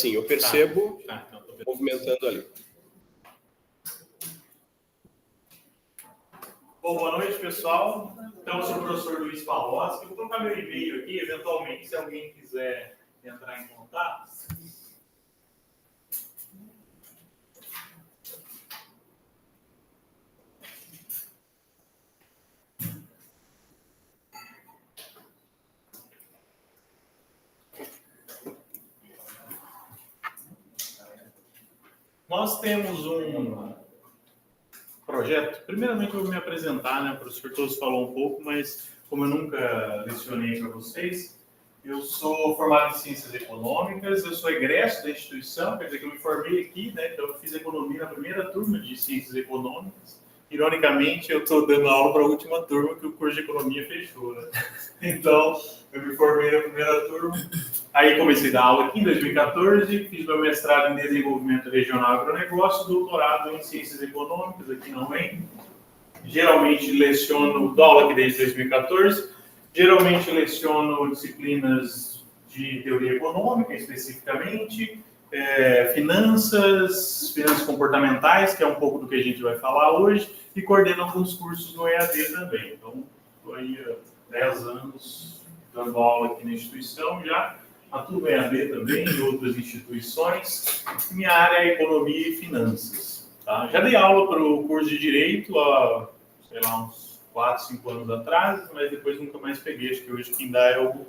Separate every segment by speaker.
Speaker 1: sim, eu percebo
Speaker 2: Então,
Speaker 1: movimentando ali.
Speaker 2: Bom, boa noite, pessoal. Então, eu sou o professor Luiz Pavlovski. Vou colocar meu e-mail aqui, eventualmente, se alguém quiser entrar em contato. Nós temos um projeto. Primeiramente, eu vou me apresentar, né? O professor Toso falou um pouco, mas como eu nunca lecionei para vocês, eu sou formado em Ciências Econômicas, eu sou egresso da instituição, quer dizer que eu me formei aqui, né? Então, eu fiz Economia na primeira turma de Ciências Econômicas. Ironicamente, eu estou dando aula para a última turma que o curso de Economia fechou, né? Então, eu me formei na primeira turma. Aí comecei a dar aula aqui em 2014, fiz meu mestrado em Desenvolvimento Regional e Agronegócio, doutorado em Ciências Econômicas aqui na UEM. Geralmente leciono, dou aula aqui desde 2014, geralmente leciono disciplinas de teoria econômica, especificamente, finanças comportamentais, que é um pouco do que a gente vai falar hoje, e coordeno alguns cursos no EAD também. Então, estou aí há 10 anos dando aula aqui na instituição já. Atuo no EAD também, em outras instituições. Minha área é Economia e Finanças. Tá? Já dei aula para o curso de Direito há, sei lá, uns 4, 5 anos atrás, mas depois nunca mais peguei. Acho que hoje quem dá é o
Speaker 1: Não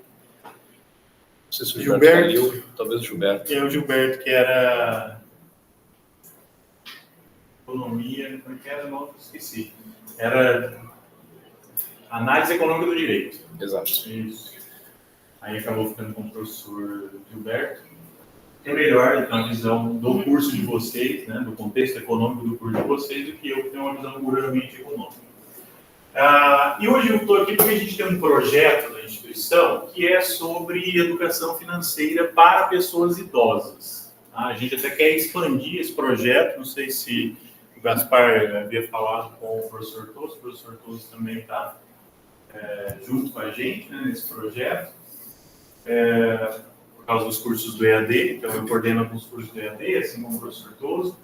Speaker 1: sei se o Gilberto. Talvez o Gilberto.
Speaker 2: É o Gilberto, que era Economia, como é que era? Não, esqueci. Era Análise Econômica do Direito.
Speaker 1: Exato.
Speaker 2: Isso. Aí acabou ficando com o professor Gilberto. É melhor ter uma visão do curso de vocês, né, do contexto econômico do curso de vocês, do que eu que tenho uma visão puramente econômica. E hoje eu estou aqui porque a gente tem um projeto na instituição que é sobre educação financeira para pessoas idosas. Tá? A gente até quer expandir esse projeto, não sei se o Gaspar havia falado com o professor Toso também está junto com a gente, né, nesse projeto. Por causa dos cursos do EAD, então eu coordeno alguns cursos do EAD, assim como o professor Toso.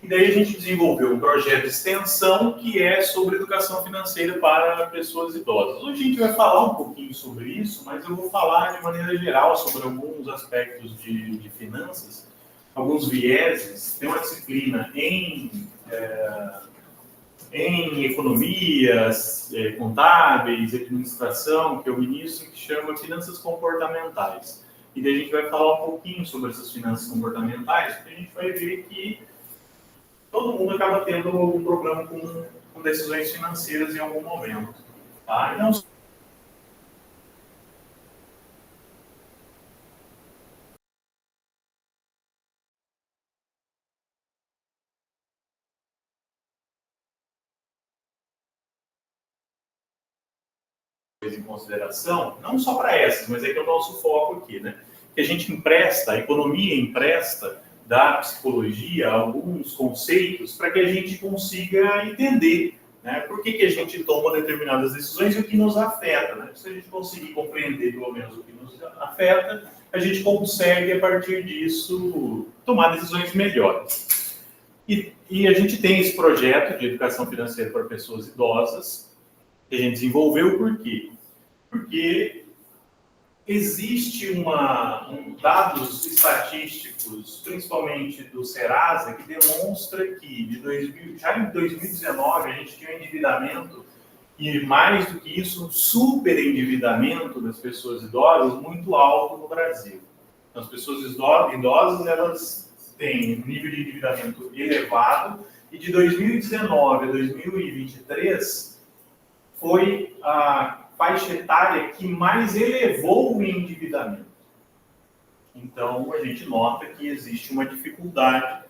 Speaker 2: E daí a gente desenvolveu um projeto de extensão que é sobre educação financeira para pessoas idosas. Hoje a gente vai falar um pouquinho sobre isso, mas eu vou falar de maneira geral sobre alguns aspectos de finanças, alguns vieses. Tem uma disciplina em economias, contábeis, administração, que eu ministro, que chama Finanças Comportamentais. E daí a gente vai falar um pouquinho sobre essas finanças comportamentais, porque a gente vai ver que todo mundo acaba tendo algum problema com decisões financeiras em algum momento. Tá? E não em consideração, não só para essas, mas é que é o nosso foco aqui, né? Que a gente empresta, a economia empresta da psicologia alguns conceitos para que a gente consiga entender, né, por que a gente toma determinadas decisões e o que nos afeta, né? Se a gente conseguir compreender pelo menos o que nos afeta, a gente consegue, a partir disso, tomar decisões melhores. E a gente tem esse projeto de educação financeira para pessoas idosas, que a gente desenvolveu por quê? Porque existe dados estatísticos, principalmente do Serasa, que demonstra que já em 2019 a gente tinha um endividamento e, mais do que isso, um superendividamento das pessoas idosas muito alto no Brasil. Então, as pessoas idosas elas têm um nível de endividamento elevado e de 2019 a 2023 foi a faixa etária que mais elevou o endividamento. Então, a gente nota que existe uma dificuldade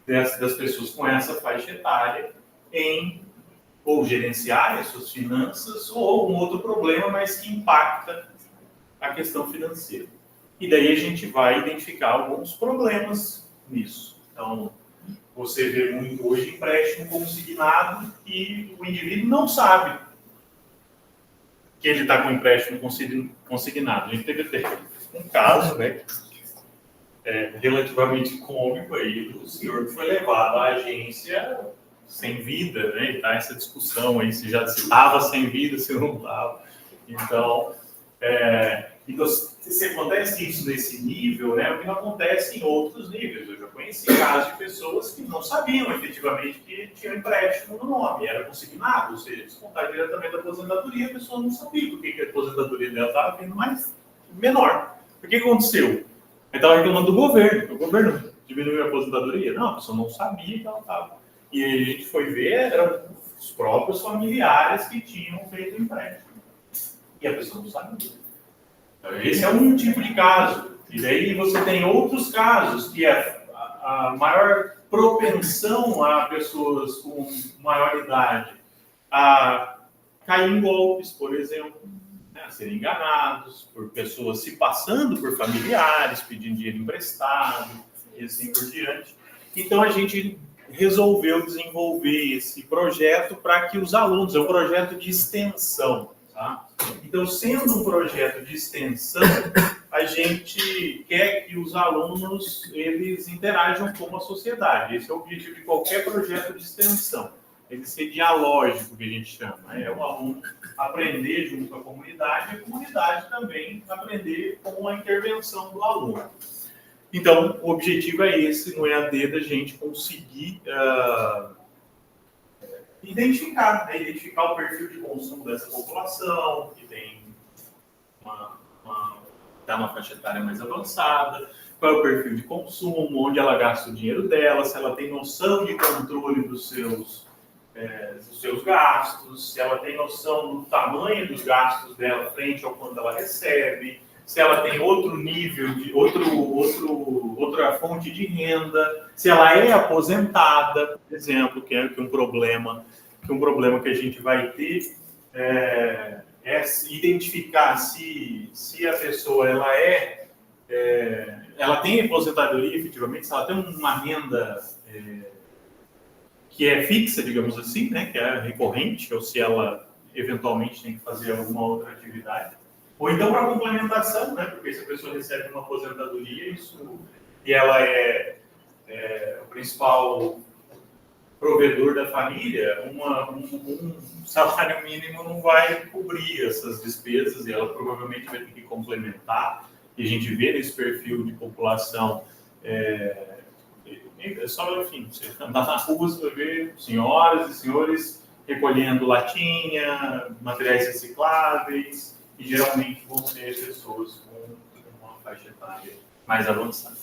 Speaker 2: das pessoas com essa faixa etária em ou gerenciar as suas finanças ou algum outro problema, mas que impacta a questão financeira. E daí a gente vai identificar alguns problemas nisso. Então, você vê muito hoje empréstimo consignado e o indivíduo não sabe que ele está com empréstimo consignado. A gente teve até um caso, né, relativamente cômico aí do senhor que foi levado à agência sem vida, né? E tá essa discussão aí se estava sem vida, se não estava. Então, se acontece isso nesse nível, né, o que não acontece em outros níveis. Eu já conheci casos de pessoas que não sabiam efetivamente que tinham empréstimo no nome, era consignado, ou seja, descontar diretamente da aposentadoria, a pessoa não sabia por que a aposentadoria dela estava vindo mais menor. O que aconteceu? Ele estava reclamando do governo. O governo diminuiu a aposentadoria? Não, a pessoa não sabia que ela estava. E aí a gente foi ver, eram os próprios familiares que tinham feito o empréstimo. E a pessoa não sabia. Então, esse é um tipo de caso. E daí você tem outros casos, que é a maior propensão a pessoas com maior idade a cair em golpes, por exemplo, né, a serem enganados por pessoas se passando por familiares, pedindo dinheiro emprestado e assim por diante. Então a gente resolveu desenvolver esse projeto para que os alunos, é um projeto de extensão, tá? Então, sendo um projeto de extensão, a gente quer que os alunos eles interajam com a sociedade. Esse é o objetivo de qualquer projeto de extensão. Ele ser dialógico, que a gente chama. É o aluno aprender junto com a comunidade e a comunidade também aprender com a intervenção do aluno. Então, o objetivo é esse, no EAD, da gente conseguir identificar o perfil de consumo dessa população, que tem uma faixa etária mais avançada, qual é o perfil de consumo, onde ela gasta o dinheiro dela, se ela tem noção de controle dos seus gastos, se ela tem noção do tamanho dos gastos dela frente ao quanto ela recebe, se ela tem outro nível, outra fonte de renda, se ela é aposentada, por exemplo, que é um problema que a gente vai ter é identificar se a pessoa ela tem aposentadoria efetivamente, se ela tem uma renda que é fixa, digamos assim, né, que é recorrente, ou se ela eventualmente tem que fazer alguma outra atividade. Ou então para complementação, né, porque se a pessoa recebe uma aposentadoria e ela é o principal provedor da família, um salário mínimo não vai cobrir essas despesas e ela provavelmente vai ter que complementar. E a gente vê nesse perfil de população, enfim, você andar na rua, você vai ver senhoras e senhores recolhendo latinha, materiais recicláveis, e geralmente vão ser pessoas com uma faixa etária mais avançada.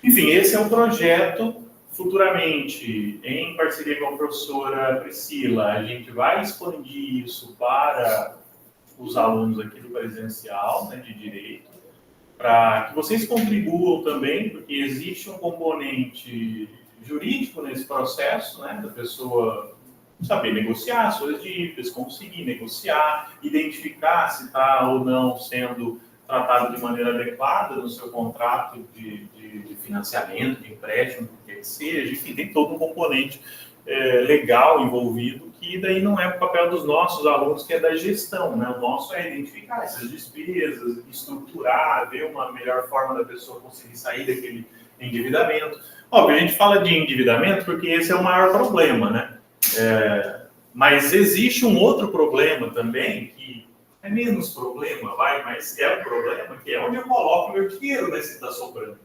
Speaker 2: Enfim, esse é um projeto. Futuramente, em parceria com a professora Priscila, a gente vai expandir isso para os alunos aqui do presencial, né, de direito, para que vocês contribuam também, porque existe um componente jurídico nesse processo, né, da pessoa saber negociar suas dívidas, conseguir negociar, identificar se está ou não sendo tratado de maneira adequada no seu contrato de financiamento, de empréstimo, que seja, enfim, tem todo um componente legal envolvido, que daí não é o papel dos nossos alunos, que é da gestão, né? O nosso é identificar essas despesas, estruturar, ver uma melhor forma da pessoa conseguir sair daquele endividamento. Óbvio, a gente fala de endividamento porque esse é o maior problema, né? Mas existe um outro problema também, que é menos problema, mas é um problema, que é onde eu coloco meu dinheiro, né, se está sobrando.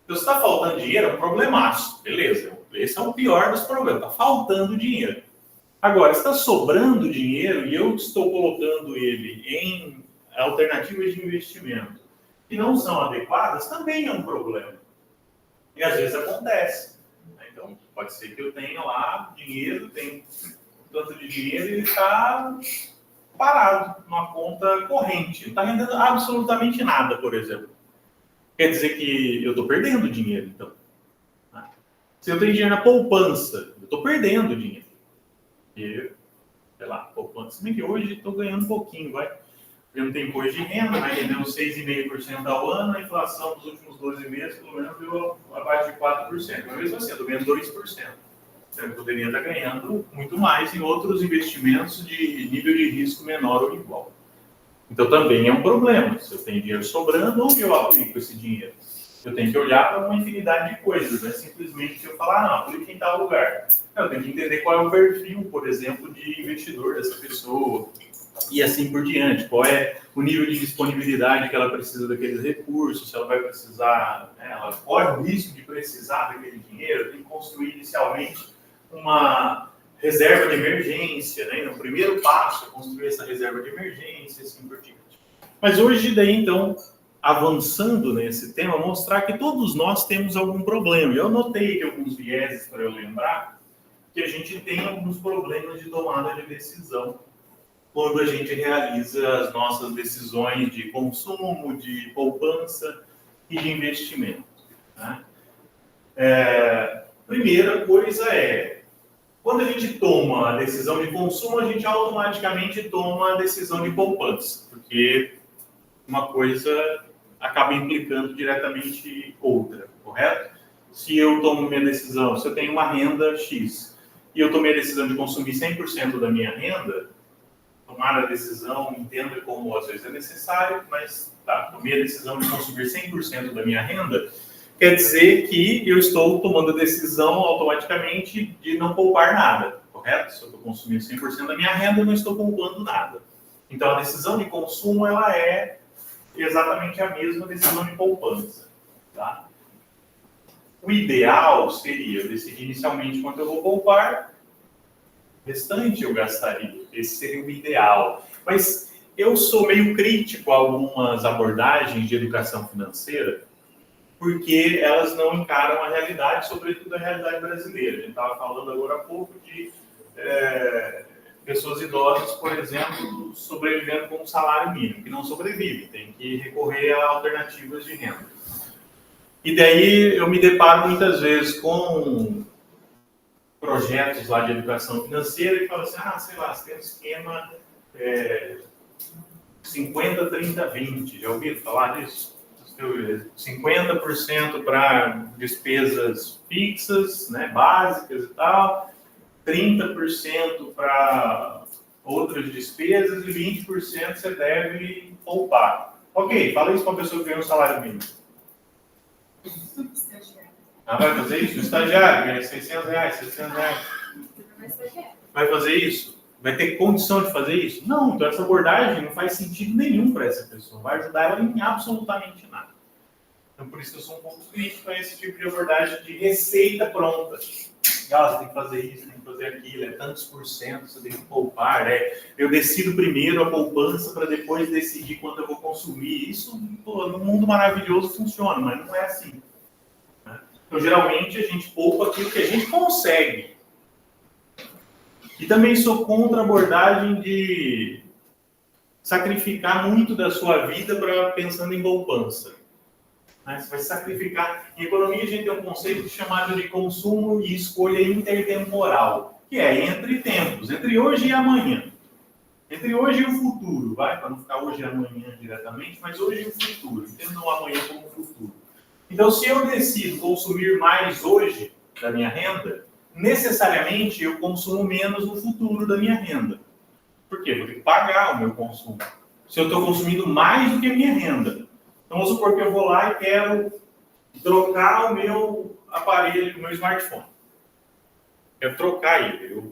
Speaker 2: Então, se está faltando dinheiro, é um problemaço, beleza. Esse é o pior dos problemas, está faltando dinheiro. Agora, se está sobrando dinheiro e eu estou colocando ele em alternativas de investimento que não são adequadas, também é um problema. E às vezes acontece. Então, pode ser que eu tenha lá dinheiro, tenho tanto de dinheiro e ele está parado numa conta corrente. Não está rendendo absolutamente nada, por exemplo. Quer dizer que eu estou perdendo dinheiro, então. Se eu tenho dinheiro na poupança, eu estou perdendo dinheiro. E, sei lá, poupança. Se bem que hoje estou ganhando um pouquinho, vai. Eu não tenho imposto de renda, mas rendendo 6,5% ao ano, a inflação dos últimos 12 meses, pelo menos, deu abaixo de 4%. Mas mesmo assim, eu estou ganhando 2%. Então, eu poderia estar ganhando muito mais em outros investimentos de nível de risco menor ou igual. Então, também é um problema. Se eu tenho dinheiro sobrando, onde eu aplico esse dinheiro? Eu tenho que olhar para uma infinidade de coisas, não é simplesmente eu falar, não, aplique em tal lugar. Eu tenho que entender qual é o perfil, por exemplo, de investidor dessa pessoa, e assim por diante. Qual é o nível de disponibilidade que ela precisa daqueles recursos, se ela vai precisar, né, ela corre o risco de precisar daquele dinheiro, tem que construir inicialmente uma reserva de emergência, né? E no primeiro passo é construir essa reserva de emergência, assim por diante. Mas hoje, daí, então, avançando nesse tema, mostrar que todos nós temos algum problema. Eu notei que alguns vieses, para eu lembrar, que a gente tem alguns problemas de tomada de decisão quando a gente realiza as nossas decisões de consumo, de poupança e de investimento. Né? Primeira coisa é, quando a gente toma a decisão de consumo, a gente automaticamente toma a decisão de poupança, porque uma coisa acaba implicando diretamente outra, correto? Se eu tomo minha decisão, se eu tenho uma renda X e eu tomei a decisão de consumir 100% da minha renda, tomar a decisão, entenda como às vezes é necessário, mas tomei a decisão de consumir 100% da minha renda, quer dizer que eu estou tomando a decisão automaticamente de não poupar nada, correto? Se eu estou consumindo 100% da minha renda, eu não estou poupando nada. Então, a decisão de consumo, ela é exatamente a mesma decisão de poupança. Tá? O ideal seria eu decidir inicialmente quanto eu vou poupar, o restante eu gastaria. Esse seria o ideal. Mas eu sou meio crítico a algumas abordagens de educação financeira, porque elas não encaram a realidade, sobretudo a realidade brasileira. A gente estava falando agora há pouco de pessoas idosas, por exemplo, sobrevivendo com um salário mínimo, que não sobrevive, tem que recorrer a alternativas de renda. E daí eu me deparo muitas vezes com projetos lá de educação financeira e falo assim, sei lá, você tem um esquema 50, 30, 20, já ouviram falar disso? 50% para despesas fixas, né, básicas e tal, 30% para outras despesas e 20% você deve poupar. Ok, fala isso para uma pessoa que ganha um salário mínimo. Vai fazer isso? O estagiário ganha R$600, R$700. Vai fazer isso? Vai ter condição de fazer isso? Não, então essa abordagem não faz sentido nenhum para essa pessoa. Não vai ajudar ela em absolutamente nada. Então, por isso que eu sou um pouco crítico a esse tipo de abordagem de receita pronta. Você tem que fazer isso, tem que fazer aquilo, é tantos por cento, você tem que poupar. Eu decido primeiro a poupança para depois decidir quanto eu vou consumir. Isso, no mundo maravilhoso, funciona, mas não é assim. Né? Então, geralmente, a gente poupa aquilo que a gente consegue. E também sou contra a abordagem de sacrificar muito da sua vida pensando em poupança. Você vai sacrificar. Em economia, a gente tem um conceito chamado de consumo e escolha intertemporal, que é entre tempos, entre hoje e amanhã. Entre hoje e o futuro, para não ficar hoje e amanhã diretamente, mas hoje e o futuro. Entendam o amanhã como o futuro. Então, se eu decido consumir mais hoje da minha renda, necessariamente eu consumo menos no futuro da minha renda. Por quê? Vou ter que pagar o meu consumo. Se eu estou consumindo mais do que a minha renda. Então, vamos supor que eu vou lá e quero trocar o meu aparelho, o meu smartphone. Quero trocar ele.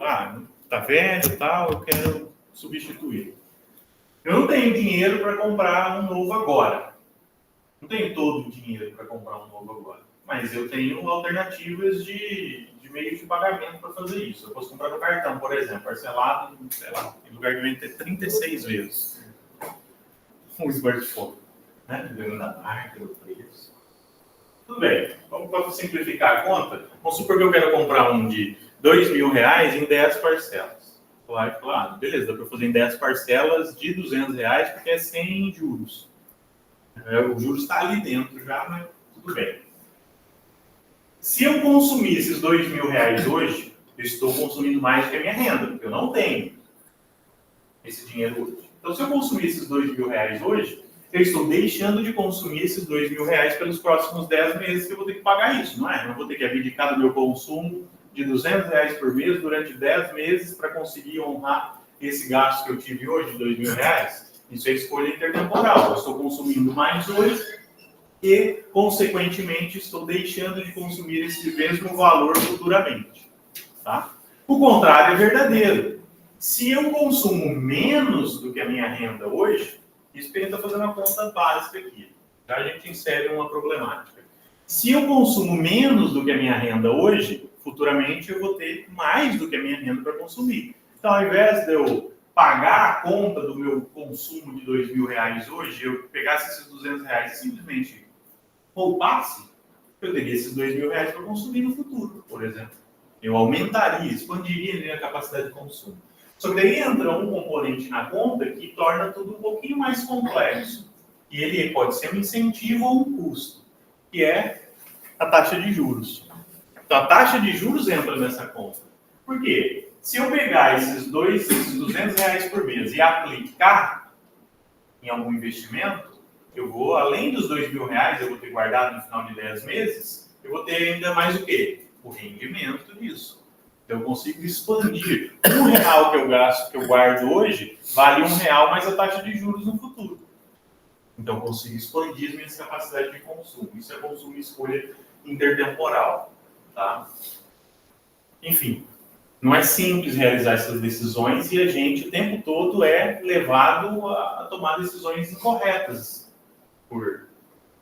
Speaker 2: Tá velho e tal, eu quero substituir. Eu não tenho dinheiro para comprar um novo agora. Não tenho todo o dinheiro para comprar um novo agora. Mas eu tenho alternativas de meio de pagamento para fazer isso. Eu posso comprar no cartão, por exemplo, parcelado, sei lá, em lugar de 36 vezes um smartphone. Dependendo da marca, do preço. Tudo bem, vamos simplificar a conta. Vamos supor que eu quero comprar um de R$2.000 em 10 parcelas. Beleza, dá para fazer em 10 parcelas de R$200, porque é sem juros. O juros está ali dentro já, mas tudo bem. Se eu consumir esses R$2.000 hoje, eu estou consumindo mais do que a minha renda, porque eu não tenho esse dinheiro hoje. Então, se eu consumir esses R$2.000 hoje, eu estou deixando de consumir esses R$2.000 pelos próximos 10 meses que eu vou ter que pagar isso, não é? Eu vou ter que abdicar do meu consumo de R$200 por mês durante 10 meses para conseguir honrar esse gasto que eu tive hoje de R$2.000. Isso é escolha intertemporal. Eu estou consumindo mais hoje e, consequentemente, estou deixando de consumir esse mesmo valor futuramente. Tá? O contrário é verdadeiro. Se eu consumo menos do que a minha renda hoje, isso que a gente está fazendo uma conta básica aqui. Já a gente insere uma problemática. Se eu consumo menos do que a minha renda hoje, futuramente eu vou ter mais do que a minha renda para consumir. Então, ao invés de eu pagar a conta do meu consumo de R$2.000 hoje, eu pegasse esses R$200 e simplesmente poupasse, eu teria esses R$2.000 para consumir no futuro, por exemplo. Eu aumentaria, expandiria a minha capacidade de consumo. Só que daí entra um componente na conta que torna tudo um pouquinho mais complexo. E ele pode ser um incentivo ou um custo, que é a taxa de juros. Então, a taxa de juros entra nessa conta. Por quê? Se eu pegar esses R$200 por mês e aplicar em algum investimento, eu vou, além dos R$2.000, eu vou ter guardado no final de 10 meses, eu vou ter ainda mais o quê? O rendimento disso. Então, eu consigo expandir. R$1 que eu gasto, que eu guardo hoje, vale R$1 mais a taxa de juros no futuro. Então, eu consigo expandir as minhas capacidades de consumo. Isso é consumo e escolha intertemporal. Tá? Enfim, não é simples realizar essas decisões e a gente, o tempo todo, é levado a tomar decisões incorretas por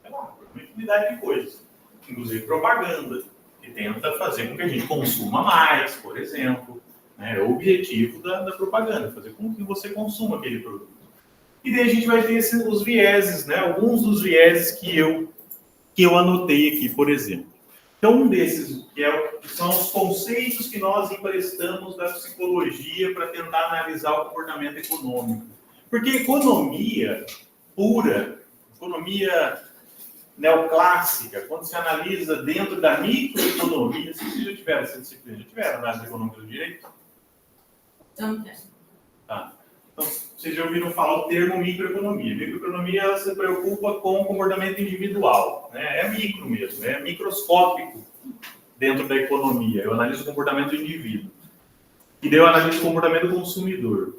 Speaker 2: uma infinidade de coisas. Inclusive propaganda, que tenta fazer com que a gente consuma mais, por exemplo. É o objetivo da propaganda, fazer com que você consuma aquele produto. E daí a gente vai ter os vieses, né? Alguns dos vieses que eu anotei aqui, por exemplo. Então, um desses que são os conceitos que nós emprestamos da psicologia para tentar analisar o comportamento econômico. Porque economia pura, economia neoclássica, quando se analisa dentro da microeconomia, se vocês já tiveram essa disciplina, já tiveram análise econômica do direito?
Speaker 3: Também.
Speaker 2: Tá. Então, vocês já ouviram falar o termo microeconomia. Microeconomia ela se preocupa com o comportamento individual. Né? É micro mesmo, é microscópico dentro da economia. Eu analiso o comportamento do indivíduo. E daí eu analiso o comportamento do consumidor.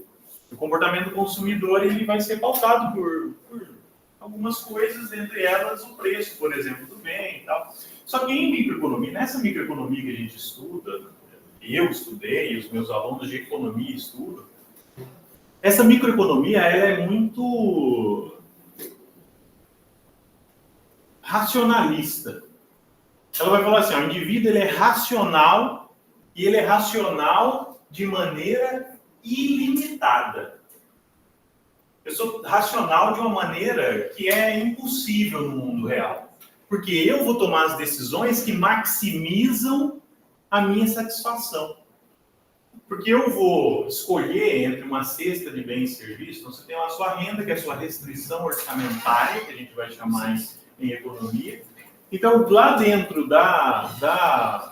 Speaker 2: O comportamento do consumidor ele vai ser pautado por algumas coisas, entre elas o preço, por exemplo, do bem e tal. Só que em microeconomia, nessa microeconomia que a gente estuda, eu estudei, os meus alunos de economia estudam, essa microeconomia ela é muito racionalista. Ela vai falar assim, o indivíduo ele é racional e ele é racional de maneira ilimitada. Eu sou racional de uma maneira que é impossível no mundo real. Porque eu vou tomar as decisões que maximizam a minha satisfação. Porque eu vou escolher entre uma cesta de bens e serviços, então você tem a sua renda, que é a sua restrição orçamentária, que a gente vai chamar em economia. Então, lá dentro das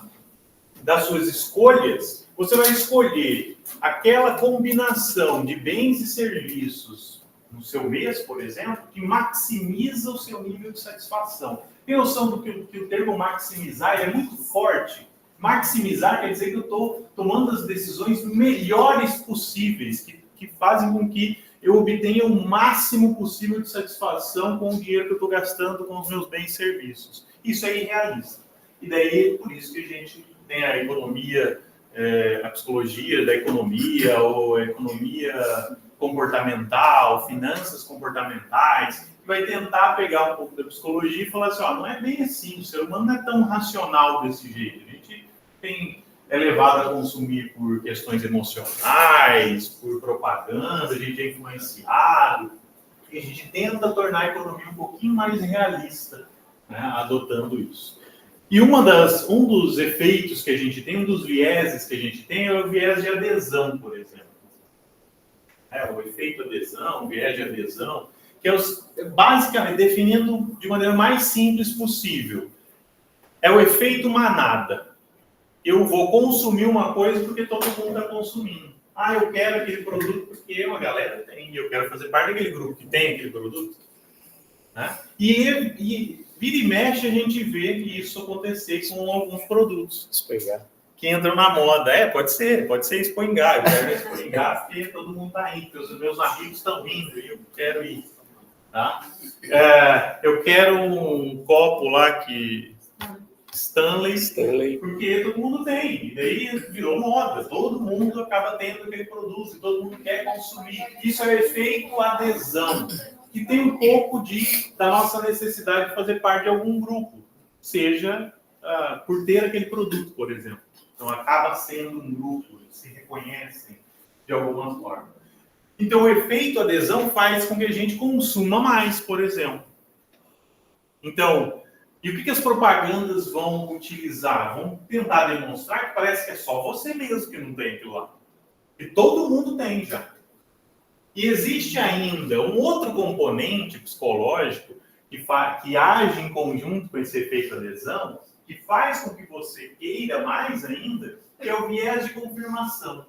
Speaker 2: suas escolhas, você vai escolher aquela combinação de bens e serviços no seu mês, por exemplo, que maximiza o seu nível de satisfação. Tem noção do que o termo maximizar é muito forte. Maximizar quer dizer que eu estou tomando as decisões melhores possíveis, que fazem com que eu obtenha o máximo possível de satisfação com o dinheiro que eu estou gastando com os meus bens e serviços. Isso é irrealista. E daí, por isso que a gente tem a economia, a psicologia da economia, ou a economia comportamental, finanças comportamentais, que vai tentar pegar um pouco da psicologia e falar assim, ó, não é bem assim, o ser humano não é tão racional desse jeito. A gente é levado a consumir por questões emocionais, por propaganda, a gente é influenciado, e a gente tenta tornar a economia um pouquinho mais realista, né, adotando isso. E um dos efeitos que a gente tem, um dos vieses que a gente tem é o viés de adesão, por exemplo. O efeito adesão, o viés de adesão, que é basicamente, definindo de maneira mais simples possível, é o efeito manada. Eu vou consumir uma coisa porque todo mundo está consumindo. Eu quero aquele produto porque uma galera tem, eu quero fazer parte daquele grupo que tem aquele produto. Né? E vira e mexe a gente vê isso acontecer com alguns produtos.
Speaker 1: Espoingar.
Speaker 2: Que entram na moda. Pode ser espoingar. Eu quero espoingar porque todo mundo está indo, porque os meus amigos estão indo e eu quero ir. Tá? Eu quero um copo lá que Stanley, porque todo mundo tem. E daí virou moda. Todo mundo acaba tendo aquele produto e todo mundo quer consumir. Isso é o efeito adesão, que tem um pouco da nossa necessidade de fazer parte de algum grupo, seja por ter aquele produto, por exemplo. Então, acaba sendo um grupo, se reconhecem de alguma forma. Então, o efeito adesão faz com que a gente consuma mais, por exemplo. Então, e o que as propagandas vão utilizar? Vão tentar demonstrar que parece que é só você mesmo que não tem aquilo lá. E todo mundo tem já. E existe ainda um outro componente psicológico que age em conjunto com esse efeito adesão, que faz com que você queira mais ainda, que é o viés de confirmação.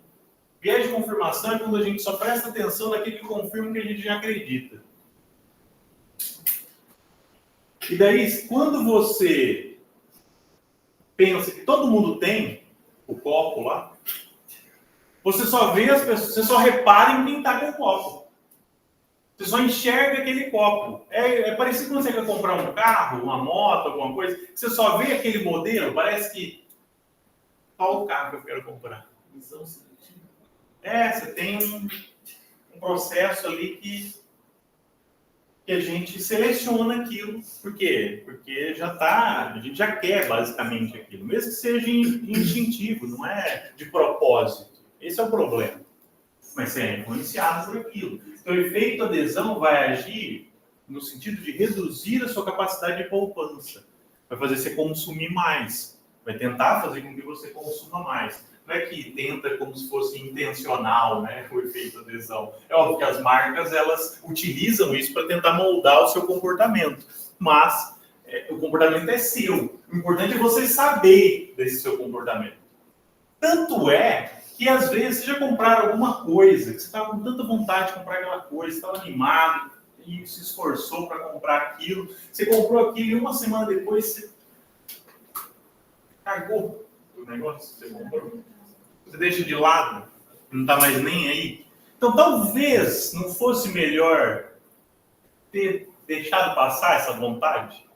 Speaker 2: Viés de confirmação é quando a gente só presta atenção naquilo que confirma que a gente já acredita. E daí, quando você pensa que todo mundo tem o copo lá, você só vê as pessoas, você só repara em quem está com o copo. Você só enxerga aquele copo. É parecido quando você quer comprar um carro, uma moto, alguma coisa. Você só vê aquele modelo, parece que... Qual o carro que eu quero comprar? Visão seletiva. Você tem um processo ali que a gente seleciona aquilo. Por quê? Porque a gente já quer basicamente aquilo. Mesmo que seja instintivo, não é de propósito. Esse é o problema. Mas você é influenciado por aquilo. Então, o efeito adesão vai agir no sentido de reduzir a sua capacidade de poupança. Vai fazer você consumir mais. Vai tentar fazer com que você consuma mais. Não é que tenta como se fosse intencional, né, o efeito adesão. É óbvio que as marcas, elas utilizam isso para tentar moldar o seu comportamento. Mas o comportamento é seu. O importante é você saber desse seu comportamento. Tanto é que, às vezes, você já compraram alguma coisa, que você estava com tanta vontade de comprar aquela coisa, estava animado e se esforçou para comprar aquilo. Você comprou aquilo e uma semana depois você cagou o negócio que você comprou. Você deixa de lado, não está mais nem aí. Então, talvez não fosse melhor ter deixado passar essa vontade.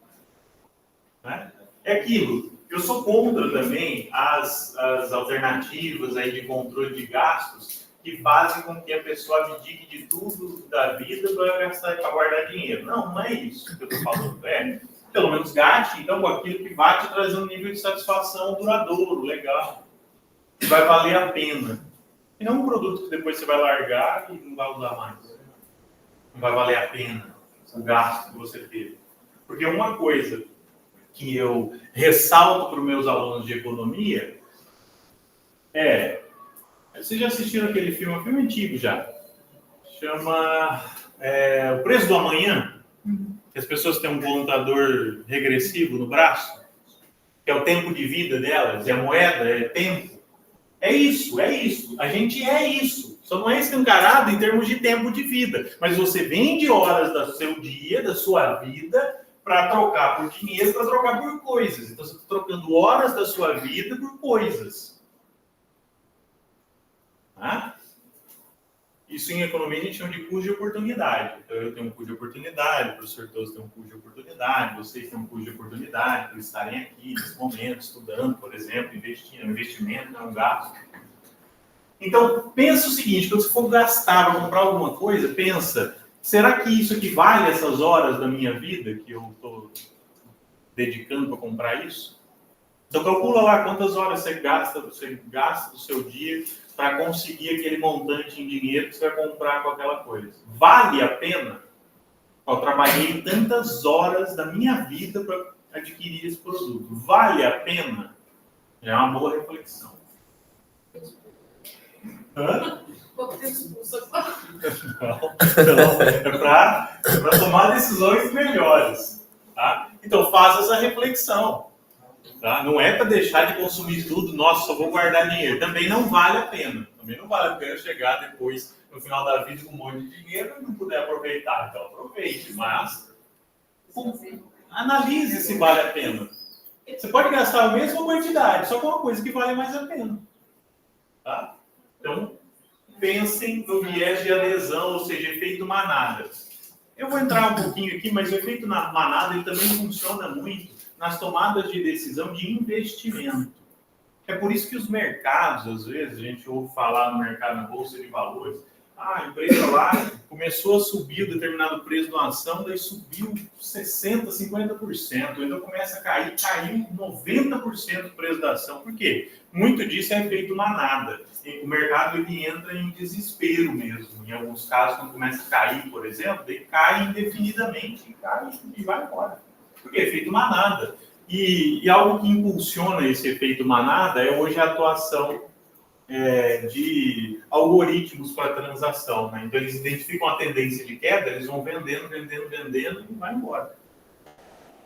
Speaker 2: Né? É aquilo. Eu sou contra também as alternativas aí de controle de gastos que fazem com que a pessoa abdique de tudo da vida para guardar dinheiro. Não é isso que eu estou falando. Pelo menos gaste, então, com aquilo que vai te trazer um nível de satisfação duradouro, legal. Que vai valer a pena. E não um produto que depois você vai largar e não vai usar mais. Não vai valer a pena o gasto que você teve. Porque uma coisa que eu ressalto para os meus alunos de economia vocês já assistiram aquele filme, um filme antigo já, chama O Preço do Amanhã, que as pessoas têm um contador regressivo no braço, que é o tempo de vida delas, e a moeda é tempo. É isso. A gente é isso. Só não é escancarado em termos de tempo de vida. Mas você vende horas do seu dia, da sua vida, para trocar por dinheiro, para trocar por coisas. Então, você está trocando horas da sua vida por coisas. Tá? Isso em economia a gente chama de custo de oportunidade. Então, eu tenho um custo de oportunidade, o professor Toso tem um custo de oportunidade, vocês têm um custo de oportunidade por estarem aqui nesse momento, estudando, por exemplo, investindo. Investimento não é um gasto. Então, pensa o seguinte, quando você for gastar para comprar alguma coisa, pensa, será que isso aqui vale essas horas da minha vida que eu estou dedicando para comprar isso? Então, calcula lá quantas horas você gasta do seu dia para conseguir aquele montante em dinheiro que você vai comprar com aquela coisa. Vale a pena? Eu trabalhei tantas horas da minha vida para adquirir esse produto. Vale a pena? É uma boa reflexão. Não, é para tomar decisões melhores. Tá? Então, faça essa reflexão. Tá? Não é para deixar de consumir tudo, nossa, só vou guardar dinheiro. Também não vale a pena. Também não vale a pena chegar depois, no final da vida, com um monte de dinheiro e não puder aproveitar. Então, aproveite, mas analise se vale a pena. Você pode gastar a mesma quantidade, só com uma coisa que vale mais a pena. Tá? Então, pensem no viés de adesão, ou seja, efeito manada. Eu vou entrar um pouquinho aqui, mas o efeito manada ele também funciona muito nas tomadas de decisão de investimento. É por isso que os mercados, às vezes, a gente ouve falar no mercado, na bolsa de valores, a empresa lá começou a subir determinado preço de uma ação, daí subiu 60%, 50%, então começa a cair, caiu 90% do preço da ação. Por quê? Muito disso é efeito manada. O mercado ele entra em desespero mesmo. Em alguns casos, quando começa a cair, por exemplo, ele cai indefinidamente, cai e vai embora. Porque é efeito manada. E algo que impulsiona esse efeito manada é hoje a atuação de algoritmos para transação. Né? Então, eles identificam a tendência de queda, eles vão vendendo e vai embora.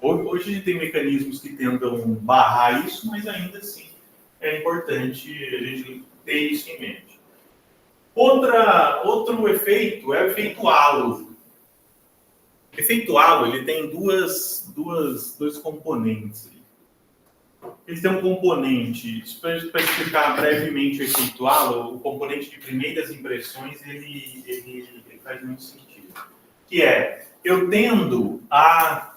Speaker 2: Hoje a gente tem mecanismos que tentam barrar isso, mas ainda assim é importante a gente ter isso em mente. Outro efeito é o efeito halo. O efeito halo ele tem dois componentes. Ele tem um componente, para explicar brevemente o efeito halo, o componente de primeiras impressões, ele faz muito sentido. Que é, eu tendo a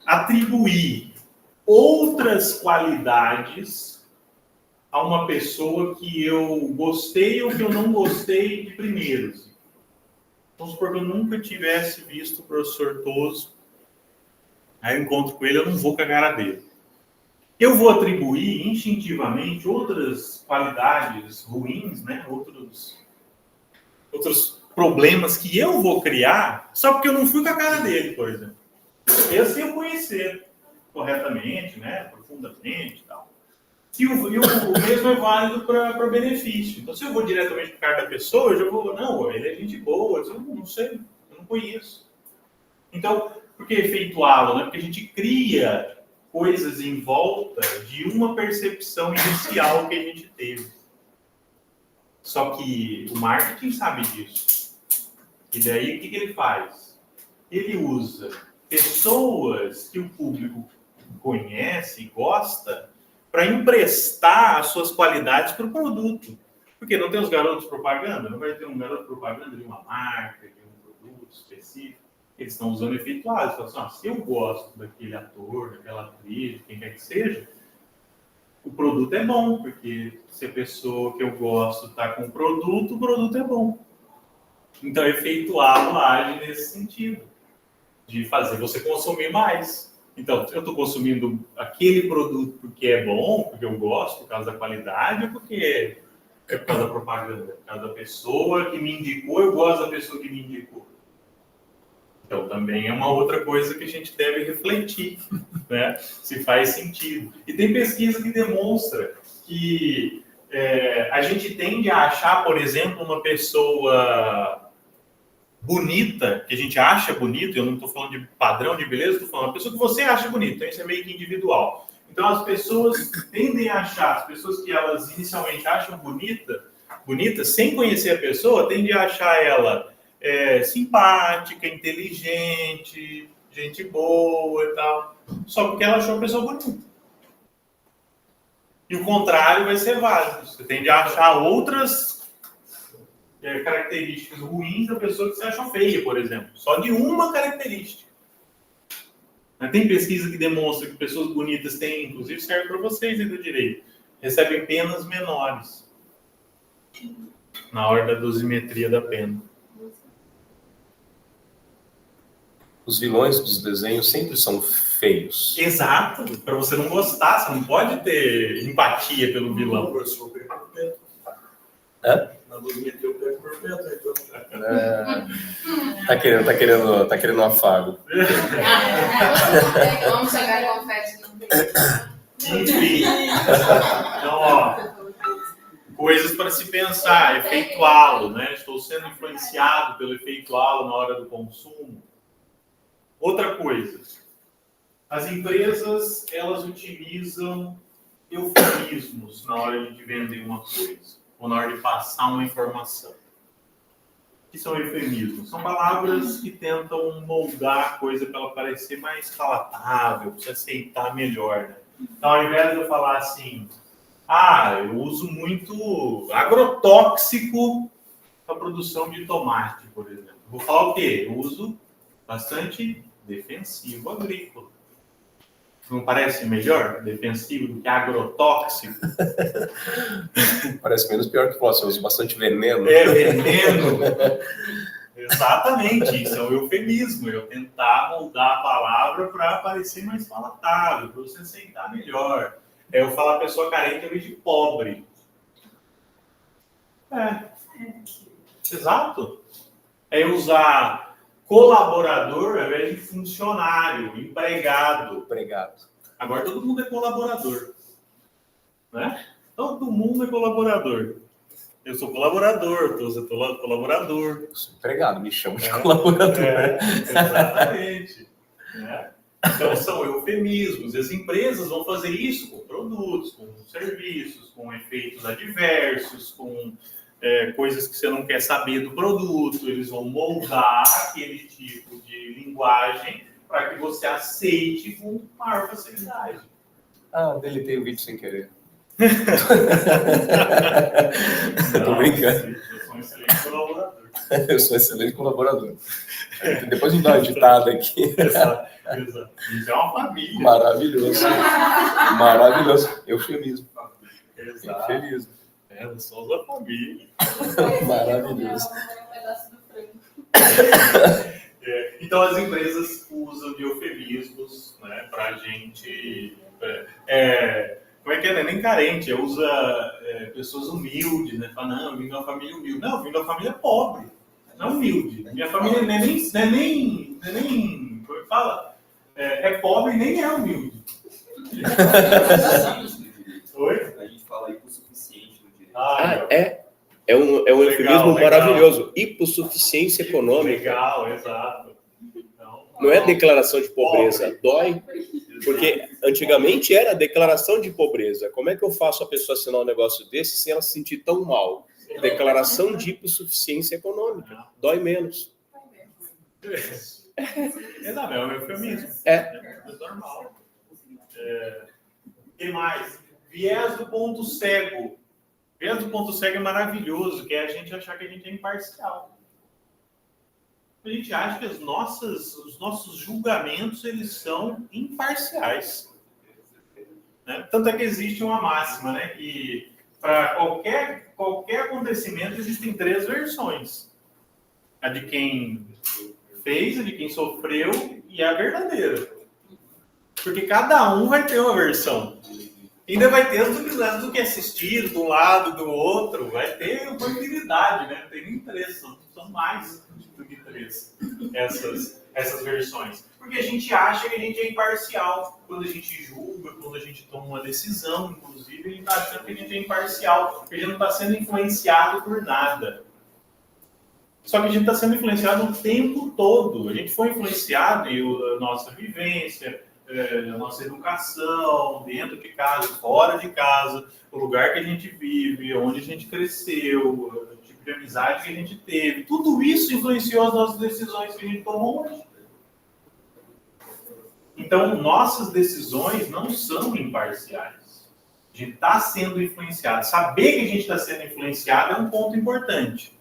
Speaker 2: atribuir outras qualidades a uma pessoa que eu gostei ou que eu não gostei de primeiros. Vamos supor que eu nunca tivesse visto o professor Toso, aí eu encontro com ele, eu não vou com a cara dele. Eu vou atribuir instintivamente outras qualidades ruins, né? outros problemas que eu vou criar, só porque eu não fui com a cara dele, por exemplo. Esse eu conhecer corretamente, né? Profundamente e tal. E o mesmo é válido para benefício. Então, se eu vou diretamente para o cara da pessoa, eu já vou, não, ele é gente boa, eu não sei, eu não conheço. Então, por que efeito halo? Né? Porque a gente cria coisas em volta de uma percepção inicial que a gente teve. Só que o marketing sabe disso. E daí, o que ele faz? Ele usa pessoas que o público conhece e gosta para emprestar as suas qualidades para o produto. Porque não tem os garotos propaganda? Não vai ter um garoto propaganda de uma marca, de um produto específico. Eles estão usando efeito halo. Eles falam assim, se eu gosto daquele ator, daquela atriz, quem quer que seja, o produto é bom, porque se a pessoa que eu gosto está com o produto é bom. Então, o efeito halo age nesse sentido, de fazer você consumir mais. Então, eu estou consumindo aquele produto porque é bom, porque eu gosto, por causa da qualidade, ou porque é por causa da propaganda, por causa da pessoa que me indicou, eu gosto da pessoa que me indicou. Então, também é uma outra coisa que a gente deve refletir, né? Se faz sentido. E tem pesquisa que demonstra que a gente tende a achar, por exemplo, uma pessoa bonita, que a gente acha bonita, eu não estou falando de padrão de beleza, estou falando uma pessoa que você acha bonita, então isso é meio que individual. Então, as pessoas tendem a achar, as pessoas que elas inicialmente acham bonita, sem conhecer a pessoa, tendem a achar ela simpática, inteligente, gente boa e tal, só porque ela achou a pessoa bonita. E o contrário vai ser válido. Você tende a achar outras características ruins da pessoa que você achou feia, por exemplo. Só de uma característica. Tem pesquisa que demonstra que pessoas bonitas têm, inclusive serve para vocês aí do direito, recebem penas menores na hora da dosimetria da pena.
Speaker 1: Os vilões dos desenhos sempre são feios.
Speaker 2: Exato. Para você não gostar, você não pode ter empatia pelo vilão.
Speaker 4: Na dosimetria eu pego por perto, então.
Speaker 1: Tá querendo um afago.
Speaker 3: Vamos jogar confete no
Speaker 2: Enfim. Então, ó, coisas para se pensar. Efeito halo, né? Estou sendo influenciado pelo efeito halo na hora do consumo. Outra coisa. As empresas, elas utilizam eufemismos na hora de vender uma coisa, ou na hora de passar uma informação. O que são eufemismos? São palavras que tentam moldar a coisa para ela parecer mais palatável, para você aceitar melhor. Né? Então, ao invés de eu falar assim, eu uso muito agrotóxico para a produção de tomate, por exemplo. Vou falar o quê? Eu uso bastante defensivo agrícola. Não parece melhor defensivo do que agrotóxico?
Speaker 1: Parece menos pior que você usa bastante veneno.
Speaker 2: É veneno. Exatamente, isso é um eufemismo. Eu tentar moldar a palavra para parecer mais palatável, para você aceitar melhor. É eu falar pessoa carente ao invés de pobre. Exato. É eu usar colaborador ao invés de funcionário, empregado. Agora todo mundo é colaborador. Né? Todo mundo é colaborador. Eu sou colaborador, eu sou colaborador.
Speaker 1: Eu sou empregado, me chamo de colaborador.
Speaker 2: Exatamente. Então são eufemismos. E as empresas vão fazer isso com produtos, com serviços, com efeitos adversos, com coisas que você não quer saber do produto. Eles vão moldar aquele tipo de linguagem para que você aceite com maior facilidade.
Speaker 1: Deletei o vídeo sem querer. Tô brincando.
Speaker 2: Eu sou um excelente colaborador.
Speaker 1: Eu sou um excelente colaborador. Depois me dá uma editada aqui.
Speaker 2: Exato. Isso é uma família.
Speaker 1: Maravilhoso. Eufemismo.
Speaker 2: Exato.
Speaker 1: Eufemismo.
Speaker 2: Nós somos a família.
Speaker 1: Maravilhoso.
Speaker 3: Um pedaço do frango.
Speaker 2: Então as empresas usam de eufemismos, né, para a gente. Como é que é? Não é nem carente, usa pessoas humildes, né? Fala, não, eu vim de uma família humilde. Não, eu vim de uma família pobre, não humilde. Minha família não é nem como é que fala? É pobre e nem é humilde. Oi?
Speaker 5: A gente fala hipossuficiente no direito.
Speaker 6: É um eufemismo
Speaker 2: legal.
Speaker 6: maravilhoso. Hipossuficiência econômica.
Speaker 2: Legal, exato. Então,
Speaker 6: Não é declaração de pobreza. Dói. Porque antigamente era declaração de pobreza. Como é que eu faço a pessoa assinar um negócio desse sem ela se sentir tão mal? Declaração de hipossuficiência econômica. Dói menos.
Speaker 2: É um eufemismo.
Speaker 6: É
Speaker 2: normal. O que mais? Viés do ponto cego. Viés do ponto cego é maravilhoso, que é a gente achar que a gente é imparcial. A gente acha que os nossos julgamentos eles são imparciais. Né? Tanto é que existe uma máxima, né, que para qualquer acontecimento existem 3 versões. A de quem fez, a de quem sofreu e a verdadeira. Porque cada um vai ter uma versão. Ainda vai ter as do que assistir, do lado, do outro. Vai ter uma infinidade, né? Não tem nem 3, são mais do que 3 essas versões. Porque a gente acha que a gente é imparcial. Quando a gente julga, quando a gente toma uma decisão, inclusive, a gente está achando que a gente é imparcial. Porque a gente não está sendo influenciado por nada. Só que a gente está sendo influenciado o tempo todo. A gente foi influenciado em nossa vivência, a nossa educação, dentro de casa, fora de casa, o lugar que a gente vive, onde a gente cresceu, o tipo de amizade que a gente teve. Tudo isso influenciou as nossas decisões que a gente tomou hoje. Então, nossas decisões não são imparciais. A gente está sendo influenciado. Saber que a gente está sendo influenciado é um ponto importante.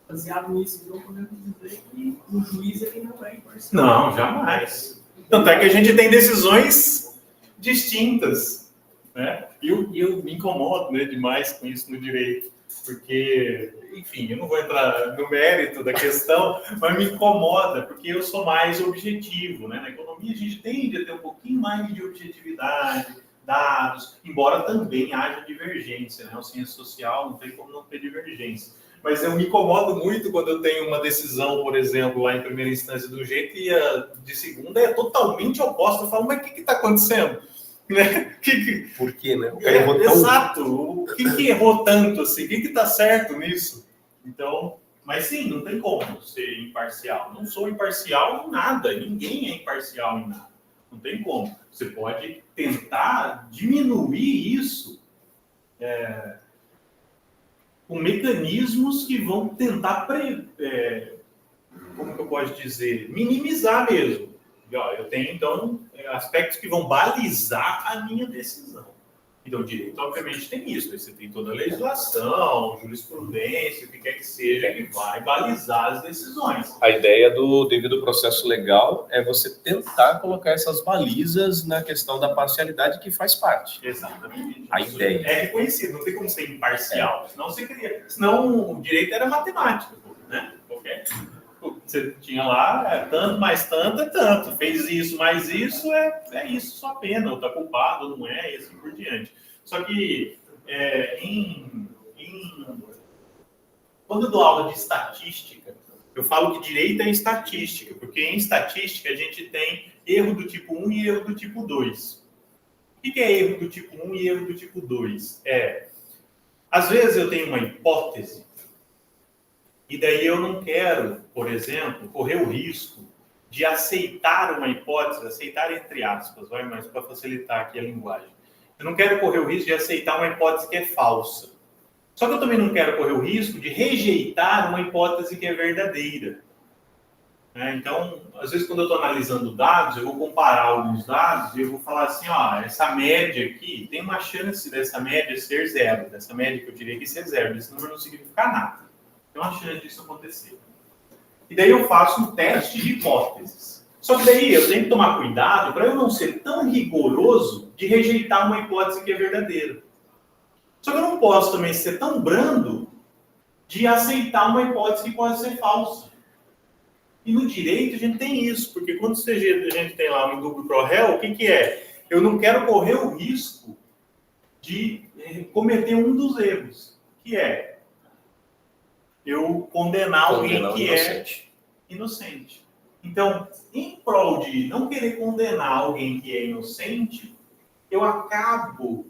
Speaker 4: Baseado nisso, então podemos dizer que o juiz ele não é imparcial.
Speaker 2: Não, jamais. Tanto é que a gente tem decisões distintas, né? E eu me incomodo, né, demais com isso no direito, porque, enfim, eu não vou entrar no mérito da questão, mas me incomoda, porque eu sou mais objetivo, né? Na economia a gente tende a ter um pouquinho mais de objetividade, dados, embora também haja divergência, né? O ciência social não tem como não ter divergência. Mas eu me incomodo muito quando eu tenho uma decisão, por exemplo, lá em primeira instância de um jeito e a de segunda é totalmente oposta. Eu falo, mas o que está acontecendo? Né?
Speaker 1: Por quê, né? O cara errou tão...
Speaker 2: Exato. O que errou tanto assim? O que está certo nisso? Então, mas sim, não tem como ser imparcial. Não sou imparcial em nada. Ninguém é imparcial em nada. Não tem como. Você pode tentar diminuir isso com mecanismos que vão tentar, como que eu posso dizer, minimizar mesmo. Eu tenho, então, aspectos que vão balizar a minha decisão. Então, o direito, obviamente, tem isso. Aí você tem toda a legislação, jurisprudência, o que quer que seja, que vai balizar as decisões.
Speaker 1: A ideia do devido processo legal é você tentar colocar essas balizas na questão da parcialidade que faz parte.
Speaker 2: Exatamente.
Speaker 1: A ideia.
Speaker 2: É reconhecido, não tem como ser imparcial. Senão você queria. Senão o direito era matemática, né? Qualquer. Você tinha lá, tanto mais tanto é tanto. Fez isso mais isso, é isso sua pena. Ou está culpado, ou não é, e assim por diante. Só que quando eu dou aula de estatística, eu falo que direito é estatística, porque em estatística a gente tem erro do tipo 1 e erro do tipo 2. O que é erro do tipo 1 e erro do tipo 2? Às vezes eu tenho uma hipótese, e daí eu não quero, por exemplo, correr o risco de aceitar uma hipótese, aceitar entre aspas, mas para facilitar aqui a linguagem. Eu não quero correr o risco de aceitar uma hipótese que é falsa. Só que eu também não quero correr o risco de rejeitar uma hipótese que é verdadeira. Então, às vezes, quando eu estou analisando dados, eu vou comparar alguns dados e eu vou falar assim, essa média aqui, tem uma chance dessa média ser zero, dessa média que eu tirei aqui ser zero, esse número não significa nada. Tem uma chance disso acontecer. E daí eu faço um teste de hipóteses. Só que daí eu tenho que tomar cuidado para eu não ser tão rigoroso de rejeitar uma hipótese que é verdadeira. Só que eu não posso também ser tão brando de aceitar uma hipótese que pode ser falsa. E no direito a gente tem isso, porque quando a gente tem lá um indúbio pro réu, o que é? Eu não quero correr o risco de cometer um dos erros, que é eu condenar alguém que é inocente. Então, em prol de não querer condenar alguém que é inocente, eu acabo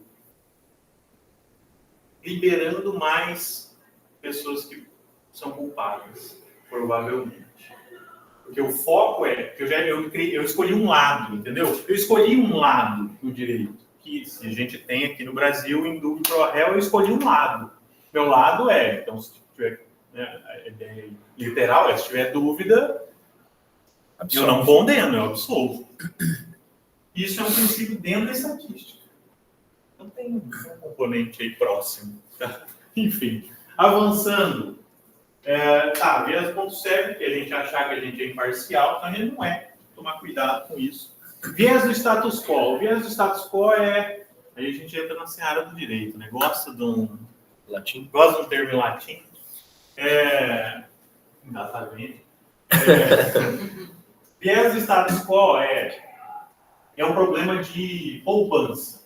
Speaker 2: liberando mais pessoas que são culpadas, provavelmente. Porque o foco que eu escolhi um lado, entendeu? Eu escolhi um lado no direito, que se a gente tem aqui no Brasil, em dúvida pro réu, eu escolhi um lado. Meu lado então, se tiver literal, se tiver dúvida, eu não condeno, eu absolvo. Isso é um princípio dentro da estatística. Não tem um componente aí próximo. Enfim, avançando. Viés ponto cego, que a gente achar que a gente é imparcial, então a gente não é. Tomar cuidado com isso. Viés do status quo. O viés do status quo aí a gente entra na seara do direito, né? Gosta de um latim? Gosta de um termo em latim. Exatamente. Viés do status quo é um problema de poupança.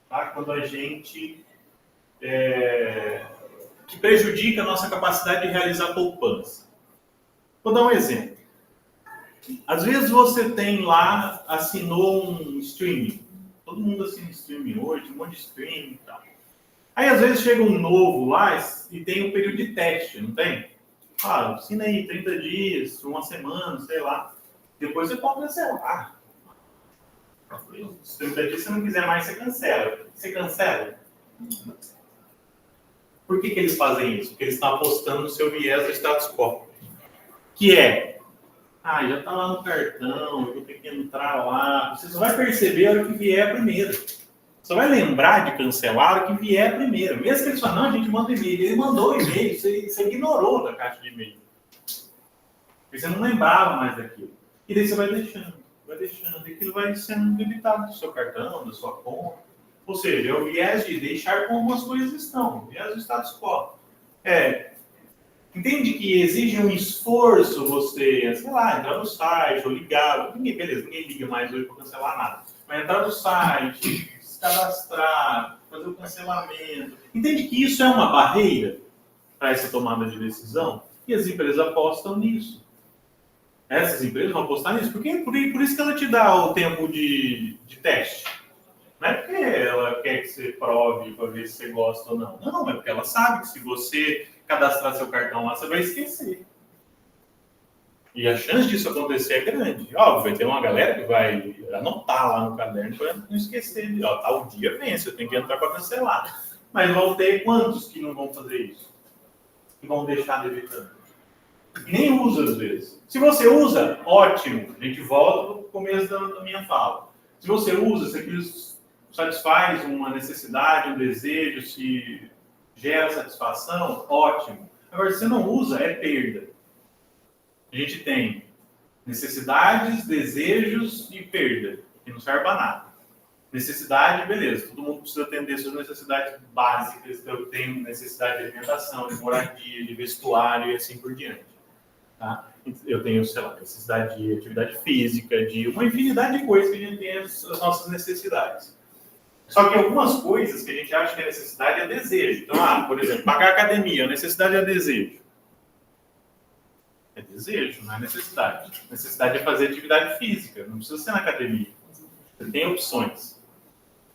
Speaker 2: Tá? Quando a gente que prejudica a nossa capacidade de realizar poupança. Vou dar um exemplo. Às vezes você tem lá, assinou um streaming. Todo mundo assina streaming hoje, um monte de streaming e tal. Aí às vezes chega um novo lá e tem um período de teste, não tem? Assina aí 30 dias, uma semana, sei lá. Depois você pode cancelar. Se 30 dias você não quiser mais, você cancela. Você cancela? Por que eles fazem isso? Porque eles estão apostando no seu viés do status quo. Que já está lá no cartão, eu tenho que entrar lá. Você só vai perceber a hora que vier primeiro. Só vai lembrar de cancelar a hora que vier primeiro. Mesmo que eles falem, não, a gente manda e-mail. Ele mandou o e-mail, você ignorou da caixa de e-mail. Porque você não lembrava mais daquilo. E daí você vai deixando. E aquilo vai sendo debitado do seu cartão, da sua conta. Ou seja, é o viés de deixar como as coisas estão, o viés do status quo. Entende que exige um esforço você, sei lá, entrar no site ou ligar. Ninguém liga mais hoje para cancelar nada. Mas entrar no site, se cadastrar, fazer o cancelamento. Entende que isso é uma barreira para essa tomada de decisão? E as empresas apostam nisso. Essas empresas vão apostar nisso. Por isso que ela te dá o tempo de teste. Não é porque ela quer que você prove para ver se você gosta ou não. Não, é porque ela sabe que se você cadastrar seu cartão lá, você vai esquecer. E a chance disso acontecer é grande. Óbvio, vai ter uma galera que vai anotar lá no caderno para não esquecer. Tal dia vence, eu tenho que entrar para cancelar. Mas vão ter quantos que não vão fazer isso? Que vão deixar debitando? E nem usa às vezes. Se você usa, ótimo. A gente volta para o começo da minha fala. Se você usa, você satisfaz uma necessidade, um desejo, se gera satisfação, ótimo. Agora, se você não usa, é perda. A gente tem necessidades, desejos e perda, que não serve para nada. Necessidade, beleza, todo mundo precisa atender suas necessidades básicas, então eu tenho necessidade de alimentação, de moradia, de vestuário e assim por diante. Tá? Eu tenho, sei lá, necessidade de atividade física, de uma infinidade de coisas que a gente tem as nossas necessidades. Só que algumas coisas que a gente acha que é necessidade é desejo. Então, por exemplo, pagar academia, a necessidade é desejo. É desejo, não é necessidade. Necessidade é fazer atividade física, não precisa ser na academia. Você tem opções.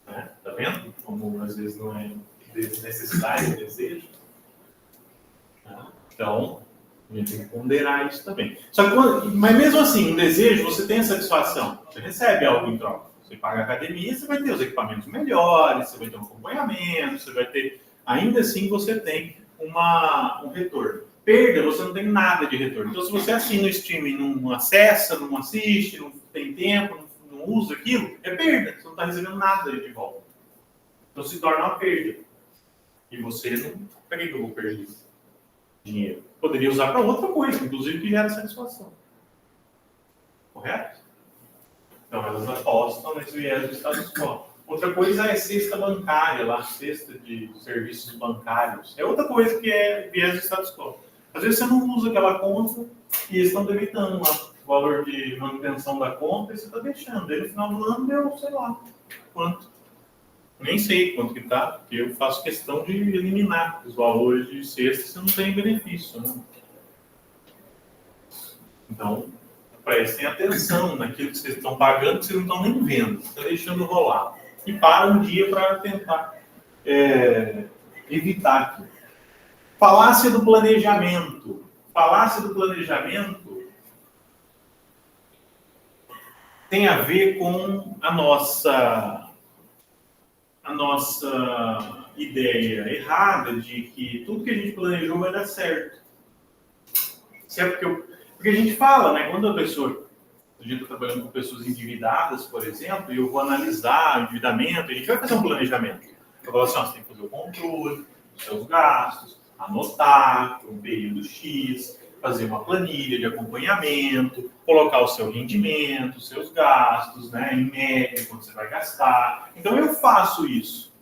Speaker 2: Né? Tá vendo? Como às vezes não é necessidade, é desejo. Tá? Então, a gente tem que ponderar isso também. Só que, mas mesmo assim, um desejo, você tem a satisfação. Você recebe algo em troca. Você paga a academia, você vai ter os equipamentos melhores, você vai ter um acompanhamento, você vai ter... Ainda assim, você tem um retorno. Perda, você não tem nada de retorno. Então, se você assina o streaming, não acessa, não assiste, não tem tempo, não usa aquilo, é perda. Você não está recebendo nada de volta. Então, se torna uma perda. E você não... Para que eu vou perder dinheiro? Poderia usar para outra coisa, inclusive que gera satisfação. Correto? Então, elas apostam nesse viés do status quo. Outra coisa é cesta bancária, lá, cesta de serviços bancários. É outra coisa que é viés do status quo. Às vezes você não usa aquela conta e eles estão debitando lá o valor de manutenção da conta e você está deixando. Daí no final do ano deu, sei lá, quanto. Nem sei quanto que está, porque eu faço questão de eliminar os valores de cesta se não tem benefício. Né? Então, prestem atenção naquilo que vocês estão pagando, que vocês não estão nem vendo, estão deixando rolar. E para um dia para tentar evitar aquilo. Falácia do planejamento. Falácia do planejamento tem a ver com a nossa ideia errada de que tudo que a gente planejou vai dar certo. Porque a gente fala, né? Quando a gente está trabalhando com pessoas endividadas, por exemplo, e eu vou analisar o endividamento, a gente vai fazer um planejamento. Eu falo assim, você tem que fazer o controle dos seus gastos, anotar por um período X, fazer uma planilha de acompanhamento, colocar o seu rendimento, os seus gastos, né, em média, quanto você vai gastar. Então, eu faço isso.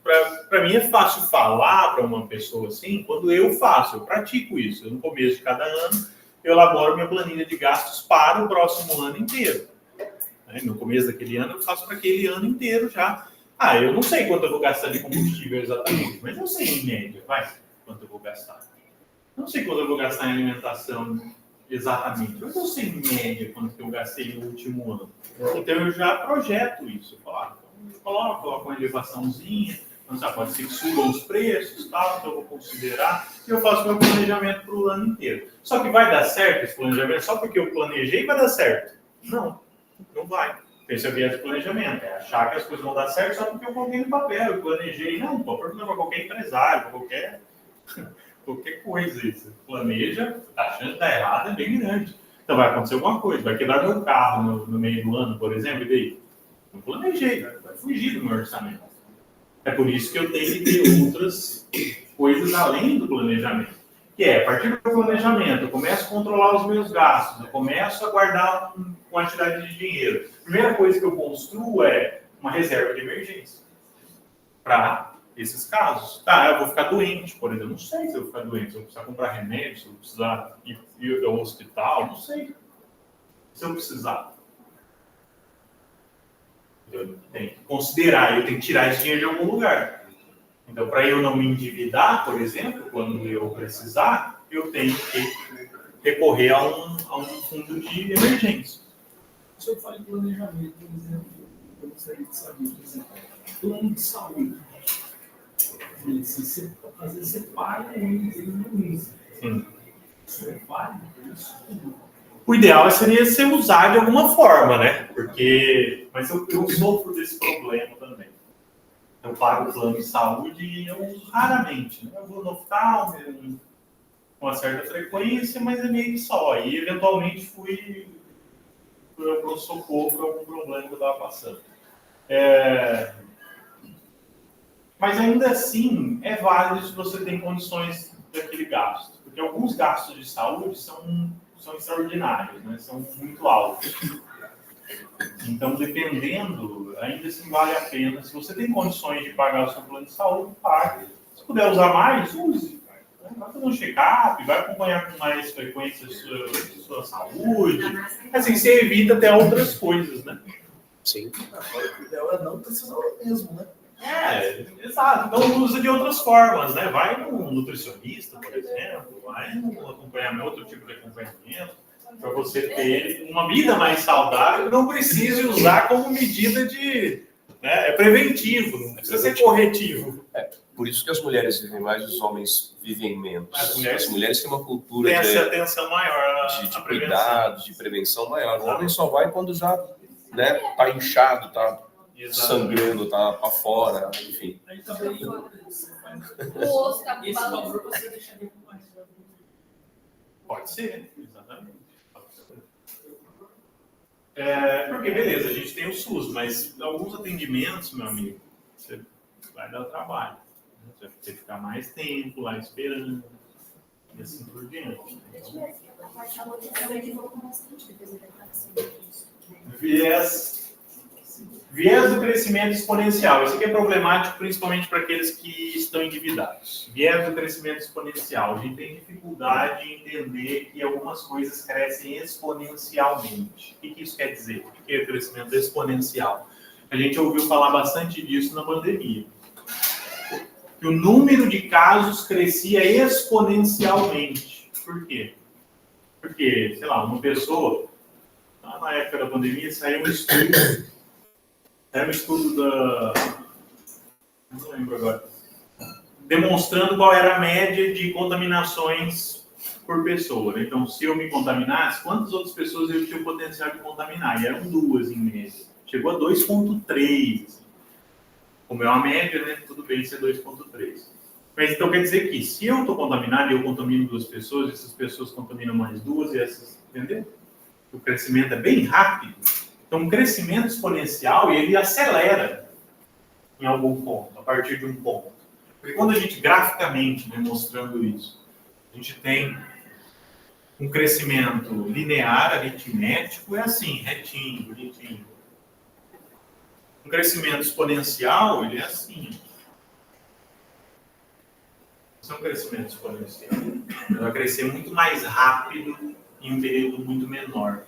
Speaker 2: Para mim é fácil falar para uma pessoa assim, quando eu faço, eu pratico isso. No começo de cada ano, eu elaboro minha planilha de gastos para o próximo ano inteiro. No começo daquele ano, eu faço para aquele ano inteiro já. Eu não sei quanto eu vou gastar de combustível exatamente, mas eu sei em média, quanto eu vou gastar. Não sei quanto eu vou gastar em alimentação exatamente, mas eu sei em média quanto que eu gastei no último ano. Então eu já projeto isso. Eu coloco uma elevaçãozinha, pode ser que subam os preços, tal, então eu vou considerar, e eu faço meu planejamento para o ano inteiro. Só que vai dar certo esse planejamento só porque eu planejei vai dar certo? Não vai. Esse é o viés de planejamento, é achar que as coisas vão dar certo só porque eu coloquei no papel, eu planejei. Não, pode perguntar para qualquer empresário, para qualquer coisa. Isso. Planeja, a chance de dar errado é bem grande. Então vai acontecer alguma coisa, vai quebrar meu carro no meio do ano, por exemplo, e daí? Não planejei, vai fugir do meu orçamento. É por isso que eu tenho que ter outras coisas além do planejamento. Que é, a partir do planejamento, eu começo a controlar os meus gastos, eu começo a guardar uma quantidade de dinheiro. A primeira coisa que eu construo é uma reserva de emergência para esses casos. Eu vou ficar doente, por exemplo. Não sei se eu vou ficar doente, se eu precisar comprar remédio, se eu precisar ir ao hospital, não sei. Se eu precisar. Eu tenho que considerar, eu tenho que tirar esse dinheiro de algum lugar. Então, para eu não me endividar, por exemplo, quando eu precisar, eu tenho que recorrer a um fundo de emergência.
Speaker 4: Se eu falo em planejamento, por exemplo, eu gostaria de saber, por exemplo, plano de saúde. Às vezes você paga ele não usa.
Speaker 2: Sim.
Speaker 4: Você paga isso.
Speaker 2: O ideal seria você usar de alguma forma, né? Mas eu sofro desse problema também. Eu pago o plano de saúde e eu uso raramente. Né? Eu vou no oftalmo com uma certa frequência, mas é meio que só. E eventualmente fui para o socorro para algum problema que eu estava passando. Mas ainda assim, é válido se você tem condições daquele gasto. Porque alguns gastos de saúde são extraordinários, né? São muito altos. Então, dependendo, ainda assim vale a pena. Se você tem condições de pagar o seu plano de saúde, pague. Se puder usar mais, use. Vai fazer um check-up, vai acompanhar com mais frequência a sua saúde. Assim, você evita até outras coisas, né?
Speaker 6: Sim.
Speaker 4: O ideal é não precisar mesmo, né?
Speaker 2: Exato. Então usa de outras formas, né? Vai num nutricionista, por exemplo, vai num acompanhamento, outro tipo de acompanhamento, para você ter uma vida mais saudável, não precise usar como medida de... Né? É preventivo, não precisa ser corretivo.
Speaker 1: Por isso que as mulheres vivem mais, os homens vivem menos. As mulheres têm uma cultura
Speaker 2: Tem essa atenção maior
Speaker 1: de cuidado, de prevenção maior. O homem só vai quando já, né, tá inchado, tá sangrando, tá para fora, enfim.
Speaker 4: Aí também
Speaker 3: O osso tá
Speaker 4: esse
Speaker 3: falando.
Speaker 4: valor você deixaria com mais.
Speaker 2: Pode ser, exatamente. Pode ser. Porque, beleza, a gente tem o SUS, mas alguns atendimentos, meu amigo, você vai dar trabalho. Você vai ter que ficar mais tempo lá esperando, e assim por diante. Viés do crescimento exponencial. Isso aqui é problemático principalmente para aqueles que estão endividados. Viés do crescimento exponencial. A gente tem dificuldade em entender que algumas coisas crescem exponencialmente. O que isso quer dizer? O que é o crescimento exponencial? A gente ouviu falar bastante disso na pandemia. Que o número de casos crescia exponencialmente. Por quê? Porque, sei lá, uma pessoa, na época da pandemia, saiu um estudo da... não lembro agora. Demonstrando qual era a média de contaminações por pessoa. Né? Então, se eu me contaminasse, quantas outras pessoas eu tinha o potencial de contaminar? E eram 2 em média. Chegou a 2,3. Como é uma média, né? Tudo bem ser 2,3. Mas então quer dizer que se eu estou contaminado e eu contamino 2 pessoas, essas pessoas contaminam mais 2 e essas... Entendeu? O crescimento é bem rápido. Então, um crescimento exponencial, ele acelera em algum ponto, a partir de um ponto. Porque quando a gente, graficamente, demonstrando isso, a gente tem um crescimento linear, aritmético, é assim, retinho, bonitinho. Um crescimento exponencial, ele é assim. Isso é um crescimento exponencial. Ele vai crescer muito mais rápido em um período muito menor.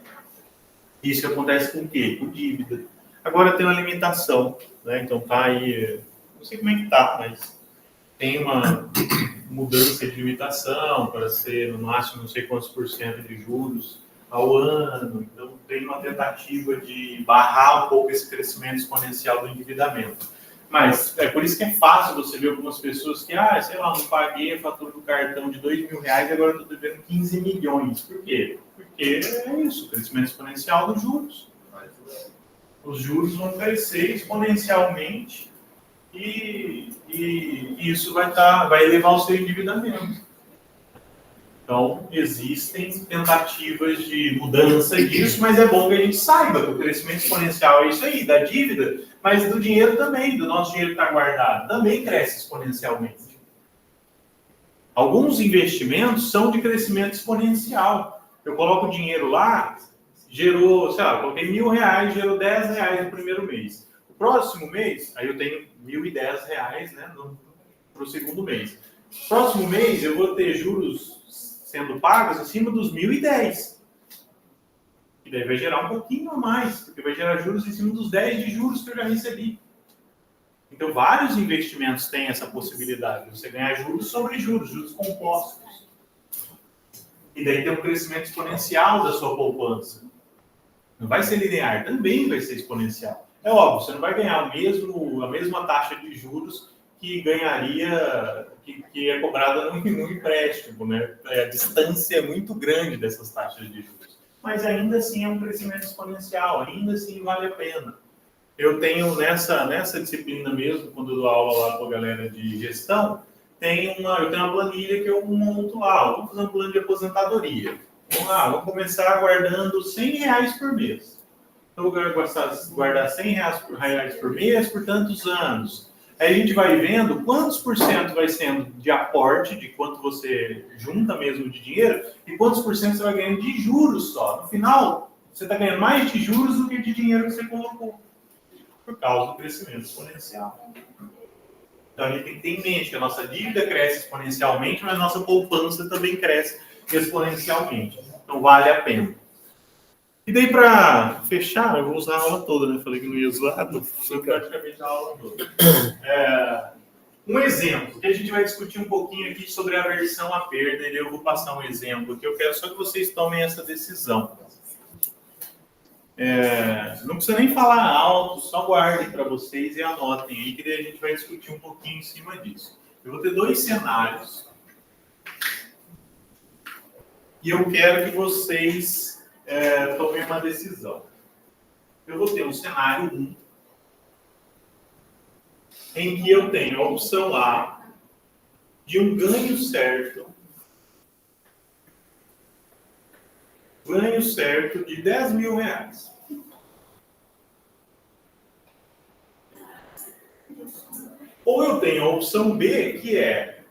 Speaker 2: Isso acontece com o quê? Com dívida. Agora tem uma limitação, né? Então tá aí, não sei como é que tá, mas tem uma mudança de limitação para ser no máximo não sei quantos % de juros ao ano. Então tem uma tentativa de barrar um pouco esse crescimento exponencial do endividamento. Mas é por isso que é fácil você ver algumas pessoas que, sei lá, não paguei a fatura do cartão de R$2.000 e agora estou devendo 15 milhões. Por quê? Porque é isso, crescimento exponencial dos juros. Os juros vão crescer exponencialmente e isso vai elevar o seu endividamento. Então, existem tentativas de mudança disso, mas é bom que a gente saiba que o crescimento exponencial é isso aí, da dívida, mas do dinheiro também, do nosso dinheiro que está guardado, também cresce exponencialmente. Alguns investimentos são de crescimento exponencial. Eu coloco o dinheiro lá, gerou, sei lá, coloquei R$1.000, gerou R$10 no primeiro mês. O próximo mês, aí eu tenho R$1.010, né, para o segundo mês. Próximo mês eu vou ter juros sendo pagos acima dos 1.010. E daí vai gerar um pouquinho a mais, porque vai gerar juros em cima dos 10 de juros que eu já recebi. Então, vários investimentos têm essa possibilidade de você ganhar juros sobre juros, juros compostos. E daí tem um crescimento exponencial da sua poupança. Não vai ser linear, também vai ser exponencial. É óbvio, você não vai ganhar a mesma taxa de juros que ganharia, que é cobrada no empréstimo, né? A distância é muito grande dessas taxas de juros. Mas ainda assim é um crescimento exponencial, ainda assim vale a pena. Eu tenho nessa disciplina mesmo, quando eu dou aula lá com a galera de gestão, eu tenho uma planilha que eu monto lá. Vamos fazer um plano de aposentadoria. Vamos lá, vamos começar guardando R$100 por mês. Então eu vou guardar R$100 por mês por tantos anos. Aí a gente vai vendo quantos por cento vai sendo de aporte, de quanto você junta mesmo de dinheiro, e quantos por cento você vai ganhando de juros só. No final, você está ganhando mais de juros do que de dinheiro que você colocou, por causa do crescimento exponencial. Então a gente tem que ter em mente que a nossa dívida cresce exponencialmente, mas a nossa poupança também cresce exponencialmente. Então vale a pena. E daí, para fechar, eu vou usar a aula toda, né? Falei que não ia usar, foi praticamente a aula toda. Um exemplo, que a gente vai discutir um pouquinho aqui sobre aversão à perda, e eu vou passar um exemplo que eu quero só que vocês tomem essa decisão. Não precisa nem falar alto, só guardem para vocês e anotem aí, que daí a gente vai discutir um pouquinho em cima disso. Eu vou ter 2 cenários. E eu quero que vocês tomem uma decisão. Eu vou ter um cenário 1, em que eu tenho a opção A de um ganho certo de R$10.000. Ou eu tenho a opção B, que é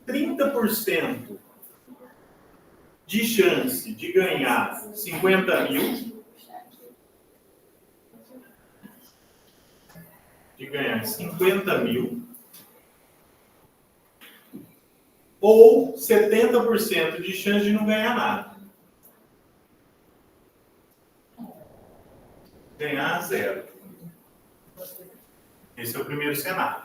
Speaker 2: 30% de chance de ganhar 50 mil, ou 70% de chance de não ganhar nada. Ganhar 0. Esse é o primeiro cenário.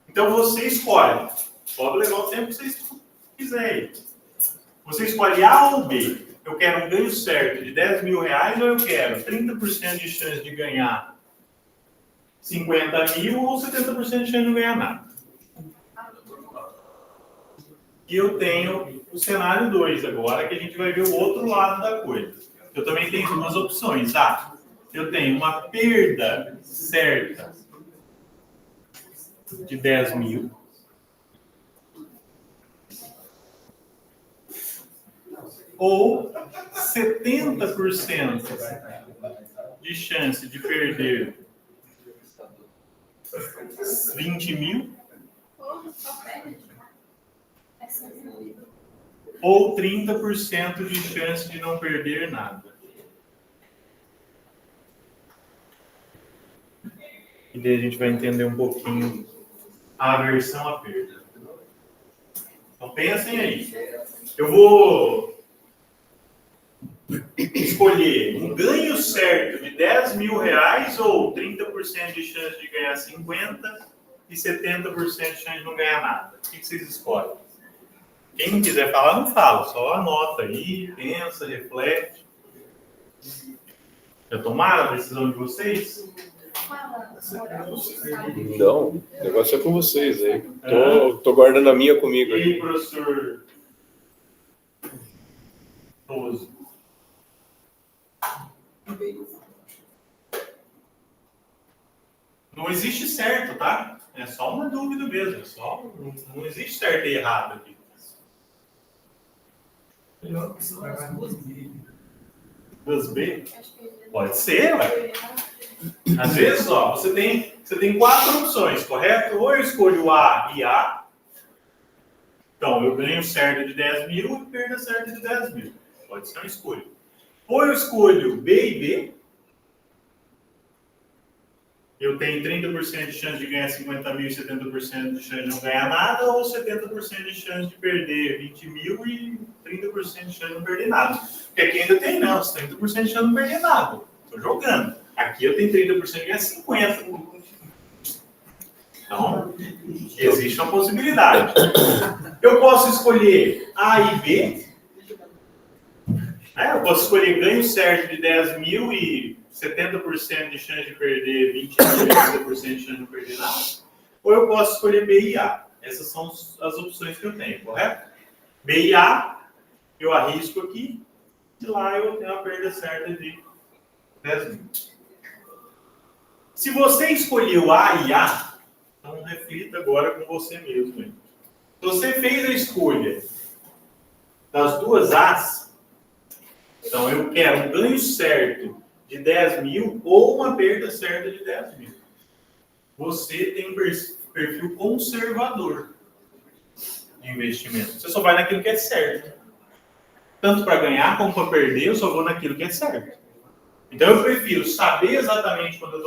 Speaker 2: Então você escolhe. Pode levar o tempo que vocês quiserem. Você escolhe A ou B. Eu quero um ganho certo de R$10.000 ou eu quero 30% de chance de ganhar 50 mil ou 70% de chance de não ganhar nada. E eu tenho o cenário 2 agora, que a gente vai ver o outro lado da coisa. Eu também tenho 2 opções. Eu tenho uma perda certa de 10 mil. Ou 70% de chance de perder 20 mil. Ou 30% de chance de não perder nada. E daí a gente vai entender um pouquinho a aversão à perda. Então pensem aí. Eu vou escolher um ganho certo de R$10.000 ou 30% de chance de ganhar 50 e 70% de chance de não ganhar nada. O que vocês escolhem? Quem não quiser falar, não fala. Só anota aí, pensa, reflete. Já tomaram a decisão de vocês?
Speaker 6: Não, o negócio é com vocês aí. Tô guardando a minha comigo.
Speaker 2: E aí, professor Toso? Não existe certo, tá? É só uma dúvida mesmo. Não existe certo e errado aqui.
Speaker 4: Melhor opção é as 2B.
Speaker 2: 2B? Pode ser, ué. Às vezes, você tem 4 opções, correto? Ou eu escolho A e A. Então, eu ganho certo de 10 mil e perda certa de 10 mil. Pode ser uma escolha. Ou eu escolho B e B. Eu tenho 30% de chance de ganhar 50 mil e 70% de chance de não ganhar nada, ou 70% de chance de perder 20 mil e 30% de chance de não perder nada. Porque aqui ainda tem, 30% de chance de não perder nada. Estou jogando. Aqui eu tenho 30% de ganhar 50%. Então, existe uma possibilidade. Eu posso escolher A e B. Eu posso escolher ganho certo de 10 mil e 70% de chance de perder 20 mil e 30% de chance de não perder nada. Ou eu posso escolher B e A. Essas são as opções que eu tenho, correto? B e A, eu arrisco aqui. E lá eu tenho a perda certa de 10 mil. Se você escolheu A e A, então reflita agora com você mesmo. Hein? Se você fez a escolha das 2 As, então eu quero um ganho certo de 10 mil ou uma perda certa de 10 mil. Você tem perfil conservador de investimento. Você só vai naquilo que é certo. Tanto para ganhar como para perder, eu só vou naquilo que é certo. Então eu prefiro saber exatamente quando eu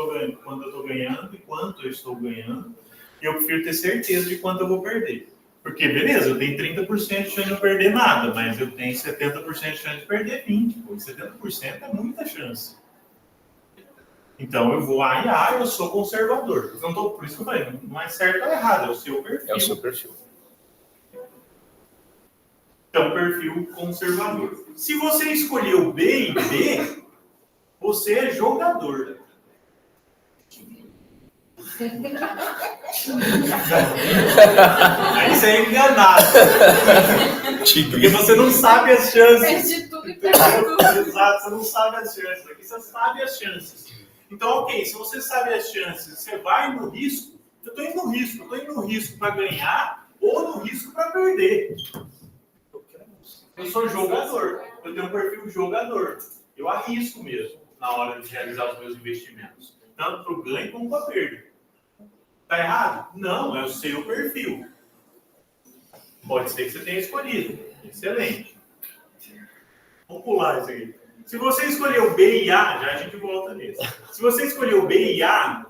Speaker 2: estou ganhando e quanto eu estou ganhando, e eu prefiro ter certeza de quanto eu vou perder. Porque, beleza, eu tenho 30% de chance de não perder nada, mas eu tenho 70% de chance de perder 20%. Pô, 70% é muita chance. Então eu vou eu sou conservador. Por isso que eu falei, não é certo ou errado, é o seu perfil.
Speaker 6: É o seu perfil.
Speaker 2: Então, perfil conservador. Se você escolheu B e B, você é jogador. Aí você é enganado. Porque você não sabe as chances.
Speaker 3: Perde tudo e perde tudo.
Speaker 2: Exato, você não sabe as chances. Aqui você sabe as chances. Então, ok, se você sabe as chances, você vai no risco. Eu estou indo no risco para ganhar ou no risco para perder. Eu sou jogador, eu tenho um perfil jogador. Eu arrisco mesmo na hora de realizar os meus investimentos. Tanto para o ganho como para a perda. Está errado? Não, é o seu perfil. Pode ser que você tenha escolhido. Excelente. Vamos pular isso aqui. Se você escolheu B e A, já a gente volta nisso. Se você escolheu B e A,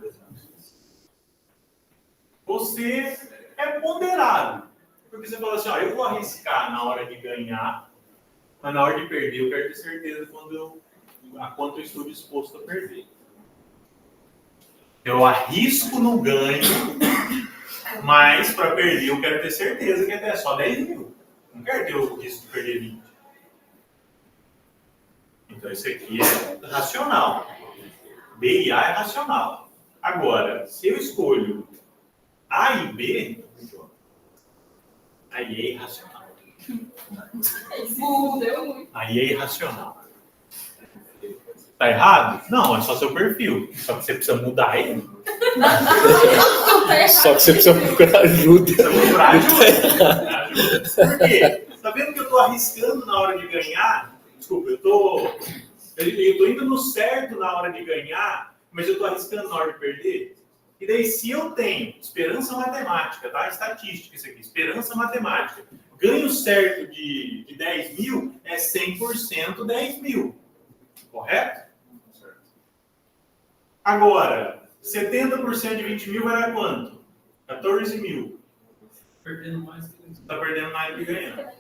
Speaker 2: você é ponderado. Porque você fala assim, eu vou arriscar na hora de ganhar, mas na hora de perder eu quero ter certeza a quanto eu estou disposto a perder. Eu arrisco no ganho, mas para perder eu quero ter certeza que é só 10 mil. Não quero ter o risco de perder 20. Então isso aqui é racional. B e A é racional. Agora, se eu escolho A e B, aí é irracional. Aí é irracional. Tá errado? Não, é só seu perfil. Só que você precisa mudar ele.
Speaker 6: Só que você precisa procurar ajuda.
Speaker 2: Precisa procurar ajuda. Por quê? Tá vendo que eu tô arriscando na hora de ganhar? Desculpa, eu tô indo no certo na hora de ganhar, mas eu tô arriscando na hora de perder? E daí, se eu tenho esperança matemática, tá? Estatística isso aqui, esperança matemática. Ganho certo de 10 mil é 100% 10 mil. Correto? Certo. Agora, 70% de 20 mil vai dar quanto? 14 mil.
Speaker 4: Perdendo mais que isso.
Speaker 2: Tá perdendo mais do que ganhando.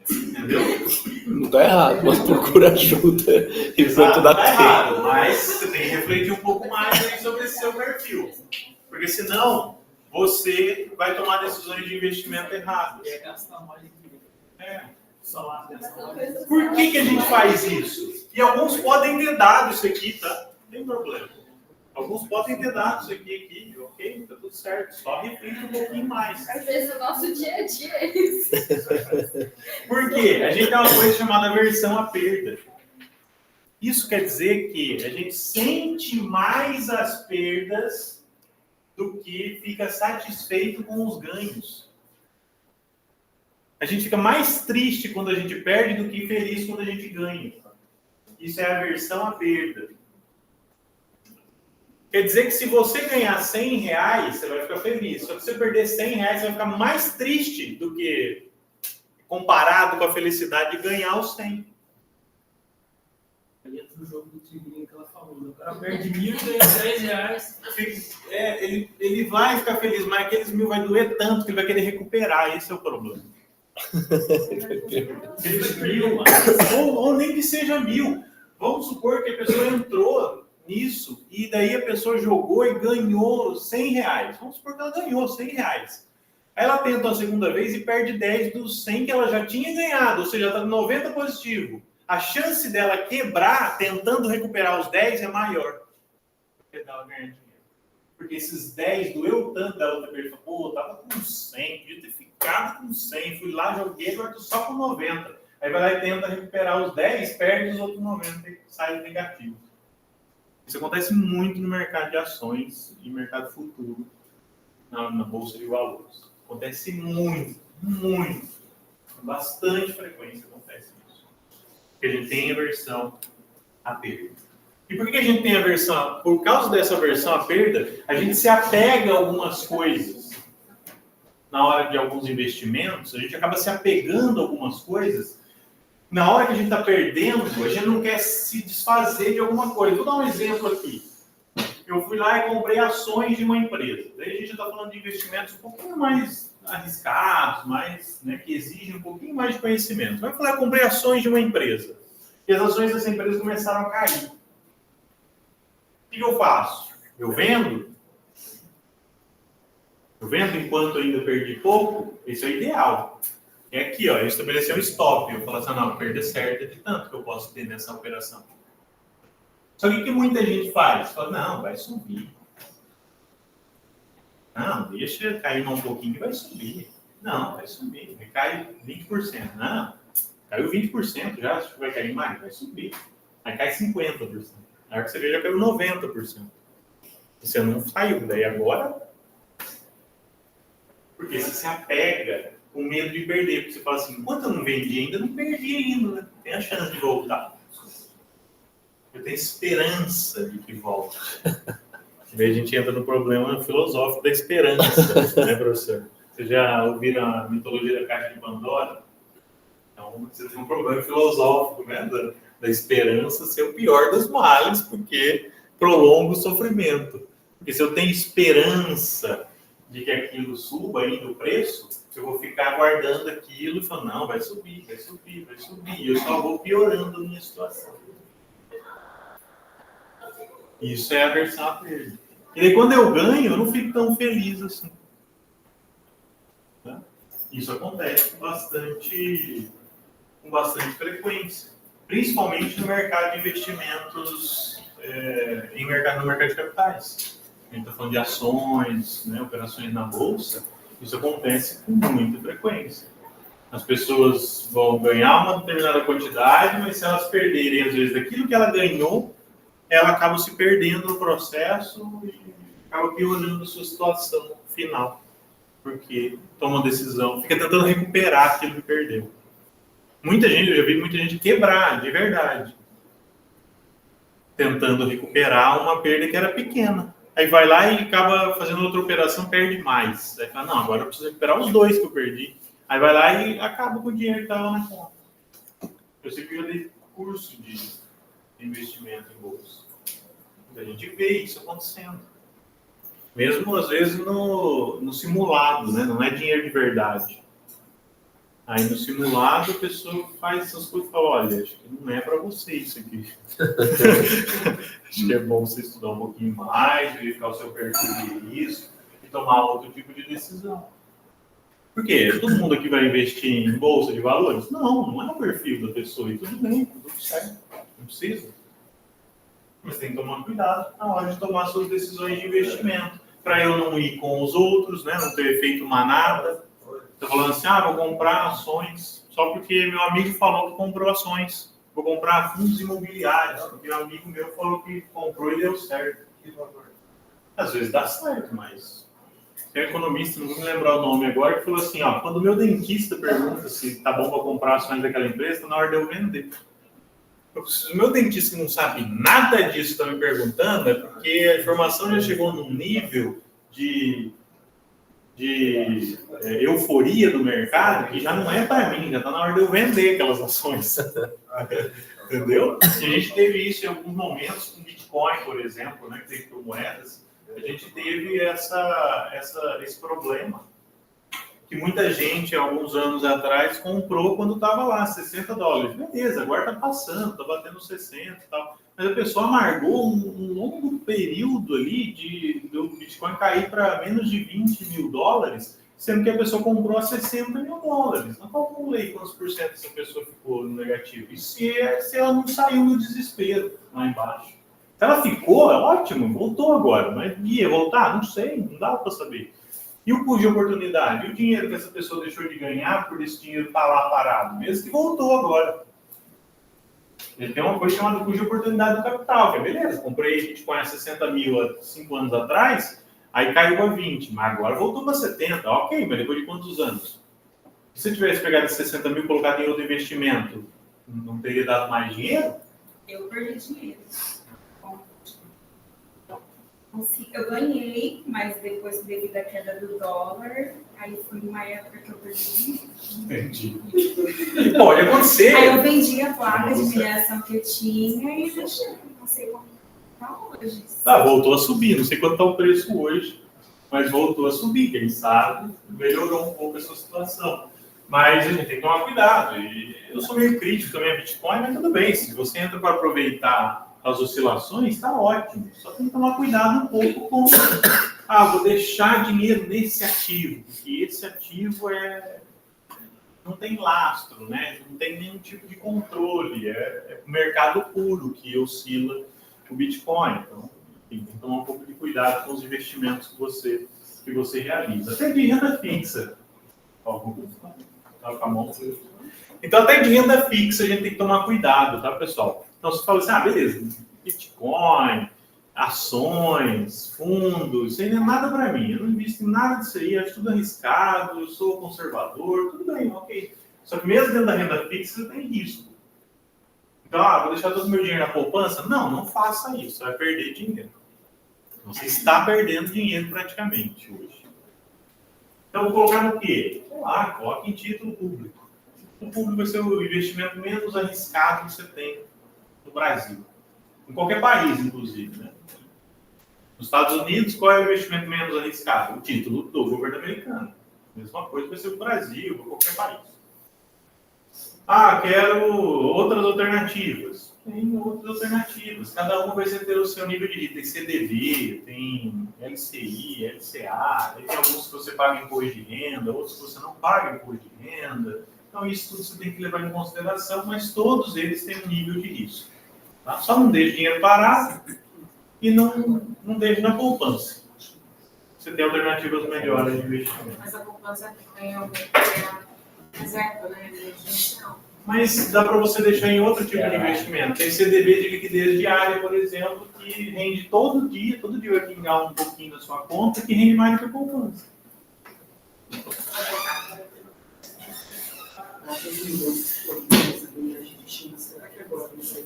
Speaker 2: Entendeu?
Speaker 6: Não está errado, mas procura ajuda.
Speaker 2: Exato, não tá errado, mas você tem que refletir um pouco mais aí sobre esse seu perfil. Porque senão, você vai tomar decisões de investimento erradas.
Speaker 4: É gastar mais do que
Speaker 2: Salário.
Speaker 3: Salário.
Speaker 2: Por que a gente faz isso? E alguns podem ter dado isso aqui, tá? Não tem problema. Alguns podem ter dado isso aqui, ok? Tá tudo certo. Só reflita um pouquinho mais.
Speaker 3: Às vezes o nosso dia a dia é isso.
Speaker 2: Por quê? A gente tem uma coisa chamada aversão à perda. Isso quer dizer que a gente sente mais as perdas do que fica satisfeito com os ganhos. A gente fica mais triste quando a gente perde do que feliz quando a gente ganha. Isso é aversão à perda. Quer dizer que se você ganhar 100 reais, você vai ficar feliz. Só que se você perder 100 reais, você vai ficar mais triste do que comparado com a felicidade de ganhar os 100.
Speaker 4: Aí entra no jogo do tigrinho que ela falou. O cara perde 1.000 e ganha 10 reais.
Speaker 2: Ele vai ficar feliz, mas aqueles 1.000 vai doer tanto que ele vai querer recuperar. Esse é o problema. Aqueles 1.000, ou nem que seja 1.000. Vamos supor que a pessoa entrou nisso e daí a pessoa jogou e ganhou 100 reais. Vamos supor que ela ganhou 100 reais. Aí ela tenta a segunda vez e perde 10 dos 100 que ela já tinha ganhado, ou seja, está 90 positivo. A chance dela quebrar tentando recuperar os 10 é maior. Porque dela ganhar dinheiro. Porque esses 10 doeu tanto da outra vez. Pô, tava com 100, podia ter ficado com 100. Fui lá, joguei, agora tô só com 90. Aí vai lá e tenta recuperar os 10, perde os outros 90 e sai negativo. Isso acontece muito no mercado de ações e mercado futuro, na bolsa de valores. Acontece muito, muito. Com bastante frequência acontece isso. Porque a gente tem aversão à perda. E por que a gente tem aversão? Por causa dessa aversão à perda, a gente se apega a algumas coisas. Na hora de alguns investimentos, a gente acaba se apegando a algumas coisas. Na hora que a gente está perdendo, a gente não quer se desfazer de alguma coisa. Vou dar um exemplo aqui. Eu fui lá e comprei ações de uma empresa. Daí a gente está falando de investimentos um pouquinho mais arriscados, mais, né, que exigem um pouquinho mais de conhecimento. Vai falar, eu comprei ações de uma empresa. E as ações dessa empresa começaram a cair. O que eu faço? Eu vendo? Eu vendo enquanto ainda perdi pouco? Isso é ideal. É aqui, ó, eu estabeleci um stop. Eu falo assim, não, perda certa de tanto que eu posso ter nessa operação. Só que o que muita gente faz? Fala, não, vai subir. Não, deixa cair mais um pouquinho que vai subir. Não, vai subir. Vai cair 20%. Não, caiu 20% já, acho que vai cair mais, vai subir. Aí cai 50%. Na hora que você vê, já caiu 90%. Você não saiu. Daí agora... Porque você se apega com medo de perder. Porque você fala assim, enquanto eu não vendi ainda, não perdi ainda. Né? Tem a chance de voltar. Eu tenho esperança de que volte. Daí a gente entra no problema filosófico da esperança, né, professor? Vocês já ouviram a mitologia da Caixa de Pandora? Então, você tem um problema filosófico, né? Da esperança ser o pior dos males, porque prolonga o sofrimento. Porque se eu tenho esperança de que aquilo suba ainda o preço, eu vou ficar aguardando aquilo e falando, não, vai subir, vai subir, vai subir. E eu só vou piorando a minha situação. Isso é aversão à perda. E daí, quando eu ganho, eu não fico tão feliz assim. Tá? Isso acontece com bastante frequência. Principalmente no mercado de investimentos, no mercado de capitais. A gente está falando de ações, né, operações na bolsa. Isso acontece com muita frequência. As pessoas vão ganhar uma determinada quantidade, mas se elas perderem, às vezes, daquilo que ela ganhou, ela acaba se perdendo no processo e acaba piorando a sua situação final. Porque toma uma decisão, fica tentando recuperar aquilo que perdeu. Muita gente, eu já vi muita gente quebrar, de verdade. Tentando recuperar uma perda que era pequena. Aí vai lá e acaba fazendo outra operação, perde mais. Aí fala, não, agora eu preciso recuperar os 2 que eu perdi. Aí vai lá e acaba com o dinheiro que estava na conta. Eu sei que eu dei curso de investimento em bolsa. A gente vê isso acontecendo. Mesmo às vezes no simulado, né? Não é dinheiro de verdade. Aí no simulado a pessoa faz essas coisas e fala, olha, acho que não é para você isso aqui. Acho que é bom você estudar um pouquinho mais, verificar o seu perfil de risco e tomar outro tipo de decisão. Por quê? Todo mundo aqui vai investir em bolsa de valores? Não é o perfil da pessoa. E tudo bem, tudo certo. Não precisa. Mas tem que tomar cuidado na hora de tomar suas decisões de investimento. Para eu não ir com os outros, né? Não ter efeito manada. Estou falando assim, vou comprar ações só porque meu amigo falou que comprou ações. Vou comprar fundos imobiliários, porque um amigo meu falou que comprou e deu certo. Às vezes dá certo, mas... Tem um economista, não vou me lembrar o nome agora, que falou assim, quando o meu dentista pergunta se tá bom para comprar ações daquela empresa, está na hora de eu vender. Se o meu dentista que não sabe nada disso está me perguntando, é porque a informação já chegou num nível de euforia do mercado que já não é para mim, já está na hora de eu vender aquelas ações. Entendeu? E a gente teve isso em alguns momentos com Bitcoin, por exemplo, né, que tem criptomoedas. A gente teve esse problema. Que muita gente, alguns anos atrás, comprou quando estava lá, $60. Beleza, agora está passando, está batendo 60 e tal. Mas a pessoa amargou um longo período ali do Bitcoin cair para menos de $20 mil, sendo que a pessoa comprou a $60 mil. Não calculei quantos por cento essa pessoa ficou no negativo. E se ela não saiu no desespero lá embaixo? Se ela ficou, é ótimo, voltou agora. Mas ia voltar? Não sei, não dá para saber. E o custo de oportunidade? E o dinheiro que essa pessoa deixou de ganhar por esse dinheiro estar lá parado? Mesmo que voltou agora. Ele tem uma coisa chamada custo de oportunidade do capital, que é beleza, comprei Bitcoin a 60 mil há 5 anos atrás, aí caiu a 20, mas agora voltou para 70. Ok, mas depois de quantos anos? Se eu tivesse pegado esses 60 mil e colocado em outro investimento, não teria dado mais dinheiro?
Speaker 3: Eu perdi dinheiro.
Speaker 7: Eu ganhei, mas depois, devido à queda do dólar, aí foi uma época que eu perdi.
Speaker 2: Entendi. Pode acontecer.
Speaker 7: Aí eu vendi a placa de mineração que eu tinha e deixei. Não sei como tá hoje.
Speaker 2: Voltou a subir. Não sei quanto está o preço hoje, mas voltou a subir. Quem sabe melhorou um pouco essa situação. Mas a gente tem que tomar cuidado. E eu sou meio crítico também a Bitcoin, mas tudo bem. Se você entra para aproveitar as oscilações, está ótimo. Só tem que tomar cuidado um pouco com... vou deixar dinheiro nesse ativo. Porque esse ativo não tem lastro, né? Não tem nenhum tipo de controle. É o mercado puro que oscila o Bitcoin. Então, tem que tomar um pouco de cuidado com os investimentos que você realiza. Até de renda fixa. Então, até de renda fixa a gente tem que tomar cuidado, tá, pessoal? Então, você fala assim, beleza, Bitcoin, ações, fundos, isso aí não é nada para mim. Eu não invisto em nada disso aí, acho tudo arriscado, eu sou conservador, tudo bem, ok. Só que mesmo dentro da renda fixa, você tem risco. Então, vou deixar todo o meu dinheiro na poupança? Não faça isso, você vai perder dinheiro. Você está perdendo dinheiro praticamente hoje. Então, vou colocar no quê? Coloque em título público. O público vai ser o investimento menos arriscado que você tem no Brasil. Em qualquer país, inclusive. Né? Nos Estados Unidos, qual é o investimento menos arriscado? O título do governo americano. A mesma coisa vai ser o Brasil, ou qualquer país. Quero outras alternativas. Tem outras alternativas. Cada uma vai ter o seu nível de risco. Tem CDB, tem LCI, LCA, tem alguns que você paga imposto de renda, outros que você não paga imposto de renda. Então, isso tudo você tem que levar em consideração, mas todos eles têm um nível de risco. Tá? Só não deixe dinheiro parado e não deixe na poupança. Você tem alternativas melhores de investimento.
Speaker 3: Mas a poupança tem alguma reserva, né?
Speaker 2: Mas dá para você deixar em outro tipo de investimento. Tem CDB de liquidez diária, por exemplo, que rende todo dia vai pingar um pouquinho da sua conta, que rende mais do que a poupança.
Speaker 4: Será que agora não sei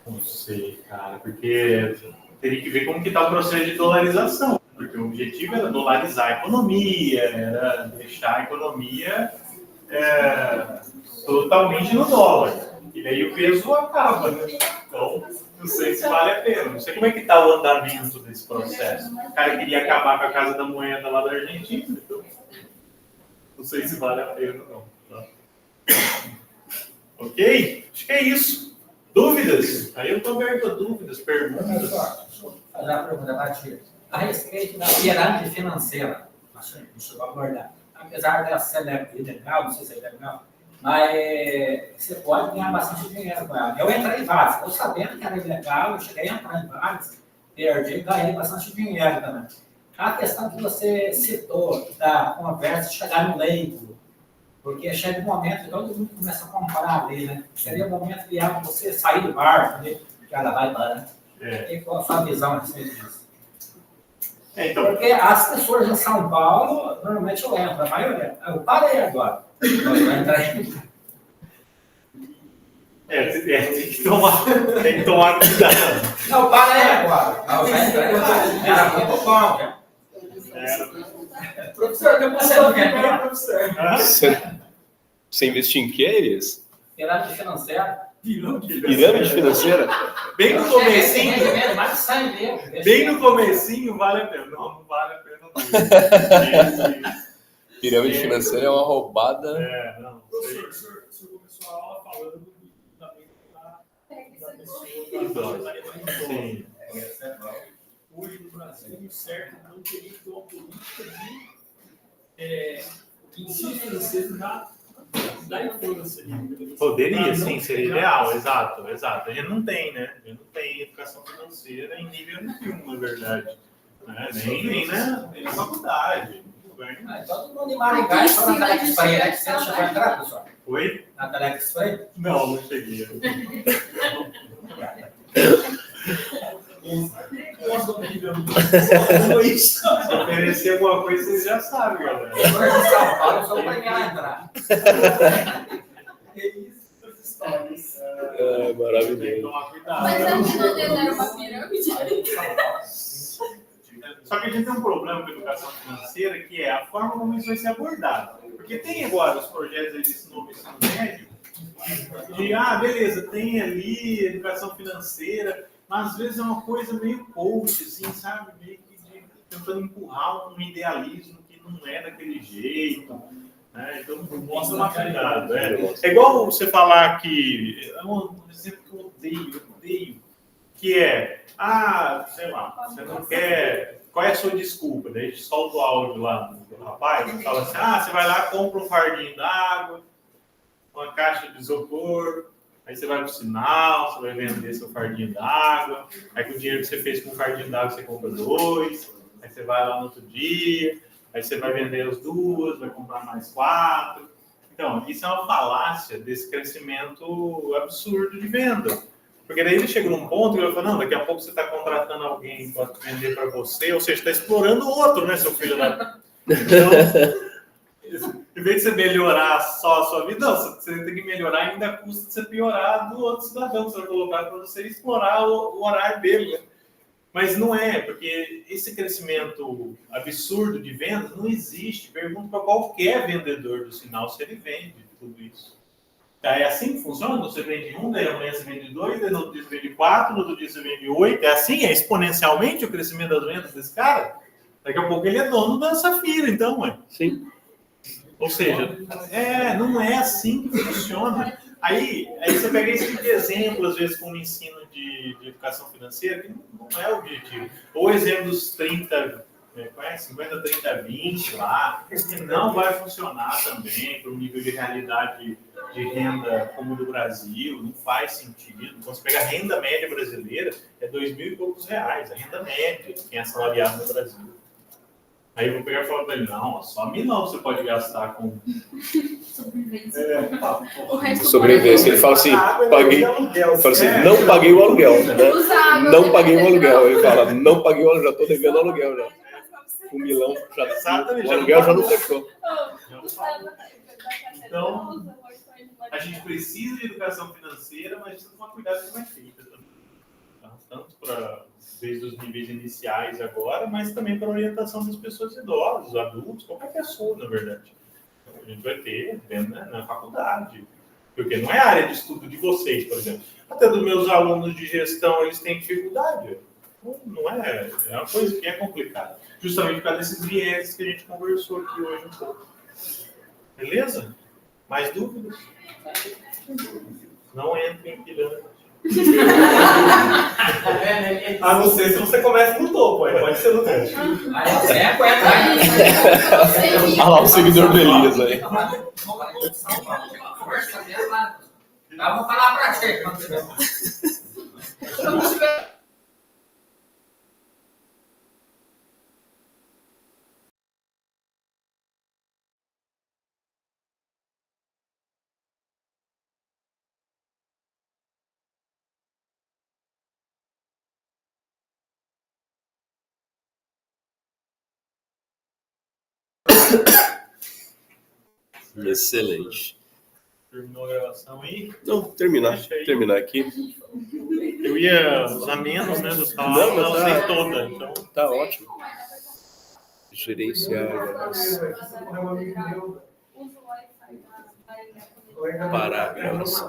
Speaker 2: Não sei, cara, porque teria que ver como que está o processo de dolarização. Porque o objetivo era dolarizar a economia, era deixar a economia totalmente no dólar. E daí o peso acaba, né? Então, não sei se vale a pena. Não sei como é que está o andamento desse processo. O cara queria acabar com a casa da moeda lá da Argentina, então não sei se vale a pena ou não. Tá? Ok? Acho que é isso. Dúvidas? Aí eu estou aberto a dúvidas, perguntas.
Speaker 8: Deixa eu fazer uma pergunta para ti. A respeito da pirâmide financeira, deixa eu abordar. Apesar dela ser legal, não sei se é legal, mas você pode ganhar bastante dinheiro com ela. Eu entrei em várias, estou sabendo que era ilegal, eu cheguei a entrar em várias, perdi e ganhei bastante dinheiro também. A questão que você citou da conversa chegar no leito, porque chega um momento que todo mundo começa a comprar ali, né? Seria o momento ideal para você sair do barco, né? Que ela vai embora. E qual a sua visão a respeito disso?
Speaker 2: Então,
Speaker 8: porque as pessoas em São Paulo, normalmente eu entro, a maioria. Eu parei agora.
Speaker 2: Tem que tomar cuidado.
Speaker 8: Não, parei agora. Era muito bom, né? Professor, eu você não quer, professor?
Speaker 6: Você investiu em que, Elias?
Speaker 8: Pirâmide financeira.
Speaker 6: Pirâmide financeira?
Speaker 2: Bem no comecinho.
Speaker 8: Bem
Speaker 2: no comecinho vale a pena. Não vale a pena.
Speaker 6: Pirâmide financeira é uma roubada.
Speaker 4: Não. O senhor começou a aula falando da
Speaker 2: Sim.
Speaker 4: Hoje no Brasil, o certo não teria que ter uma política de ensino financeiro da infância.
Speaker 2: Poderia, sim, seria ideal, exato. A gente não tem, né? A gente não tem educação financeira em nível nenhum, na verdade. Nem na faculdade.
Speaker 8: Todo mundo em Maringá e só na Telexplay, né? Você chegou a entrar, pessoal?
Speaker 2: Oi?
Speaker 8: Na Telexplay?
Speaker 2: Não cheguei. Se oferecer alguma coisa, vocês já sabem, galera.
Speaker 8: Eu São Paulo, eu sou o primeiro a entrar.
Speaker 4: É isso, as histórias.
Speaker 6: É, maravilhoso.
Speaker 2: Tem que tomar cuidado.
Speaker 3: Mas a vida dele era uma pirâmide.
Speaker 2: Só que a gente tem um problema com a educação financeira, que é a forma como isso vai ser abordado. Porque tem agora os projetos de ensino médio, de, beleza, tem ali educação financeira, mas às vezes é uma coisa meio coach, assim, sabe? Meio que tentando empurrar um idealismo que não é daquele jeito. Né? Então, mostra uma cuidado. É igual você falar que, é um exemplo que eu odeio, que é, sei lá, você não quer, qual é a sua desculpa? Daí a gente solta o áudio lá do rapaz e fala assim, você vai lá, compra um fardinho d'água, uma caixa de isopor, aí você vai pro sinal, você vai vender seu fardinho d'água, aí com o dinheiro que você fez com o fardinho d'água você compra 2, aí você vai lá no outro dia, aí você vai vender as 2, vai comprar mais 4. Então, isso é uma falácia desse crescimento absurdo de venda. Porque daí ele chega num ponto e ele fala, não, daqui a pouco você está contratando alguém para vender para você, ou seja, está explorando o outro, né, seu filho? Então, em vez de você melhorar só a sua vida, não, você tem que melhorar ainda custa de você piorar do outro cidadão que você vai colocar para você explorar o horário dele. Né? Mas não é, porque esse crescimento absurdo de vendas não existe. Pergunta para qualquer vendedor do sinal se ele vende tudo isso. É assim que funciona? Você vende 1, daí amanhã você vende 2, daí no outro dia você vende 4, no outro dia você vende 8. É assim? É exponencialmente o crescimento das vendas desse cara? Daqui a pouco ele é dono da Safira, então, ué.
Speaker 6: Sim.
Speaker 2: Ou seja, não é assim que funciona. Aí você pega esse tipo de exemplo, às vezes, com o ensino de educação financeira, que não é o objetivo. Ou exemplo dos 50, 30, 20 lá, que não vai funcionar também para o nível de realidade de renda como o do Brasil, não faz sentido. Então, você pega a renda média brasileira, é R$2.000 e poucos reais, a renda média, quem é assalariado no Brasil. Aí eu vou pegar e falar para ele, não, só milão você pode gastar com...
Speaker 6: Sobrevivência. Ele fala assim, não paguei o aluguel, né? Não paguei o aluguel. Ele fala, não paguei o aluguel, já estou devendo aluguel, já. O milão, o aluguel já não fechou.
Speaker 2: Então, a gente precisa de educação financeira, mas precisa tomar cuidado com como é feita também. Tanto para desde os níveis iniciais agora, mas também para a orientação das pessoas idosas, adultos, qualquer pessoa, na verdade. Então, a gente vai ter na faculdade, porque não é a área de estudo de vocês, por exemplo. Até dos meus alunos de gestão, eles têm dificuldade. Não é uma coisa que é complicada. Justamente por causa desses vieses que a gente conversou aqui hoje um pouco. Beleza? Mais dúvidas? Não entre em pirâmide. A não ser se você começa no topo, aí pode ser no topo.
Speaker 6: Olha lá o seguidor do Elias aí.
Speaker 8: Eu vou falar pra você.
Speaker 6: Excelente.
Speaker 2: Terminou a gravação aí?
Speaker 6: Não, terminar aqui.
Speaker 2: Eu ia usar menos, né, dos canais,
Speaker 6: Não, mas
Speaker 2: não sei toda. Então...
Speaker 6: Tá ótimo. Gerenciar parágrafos.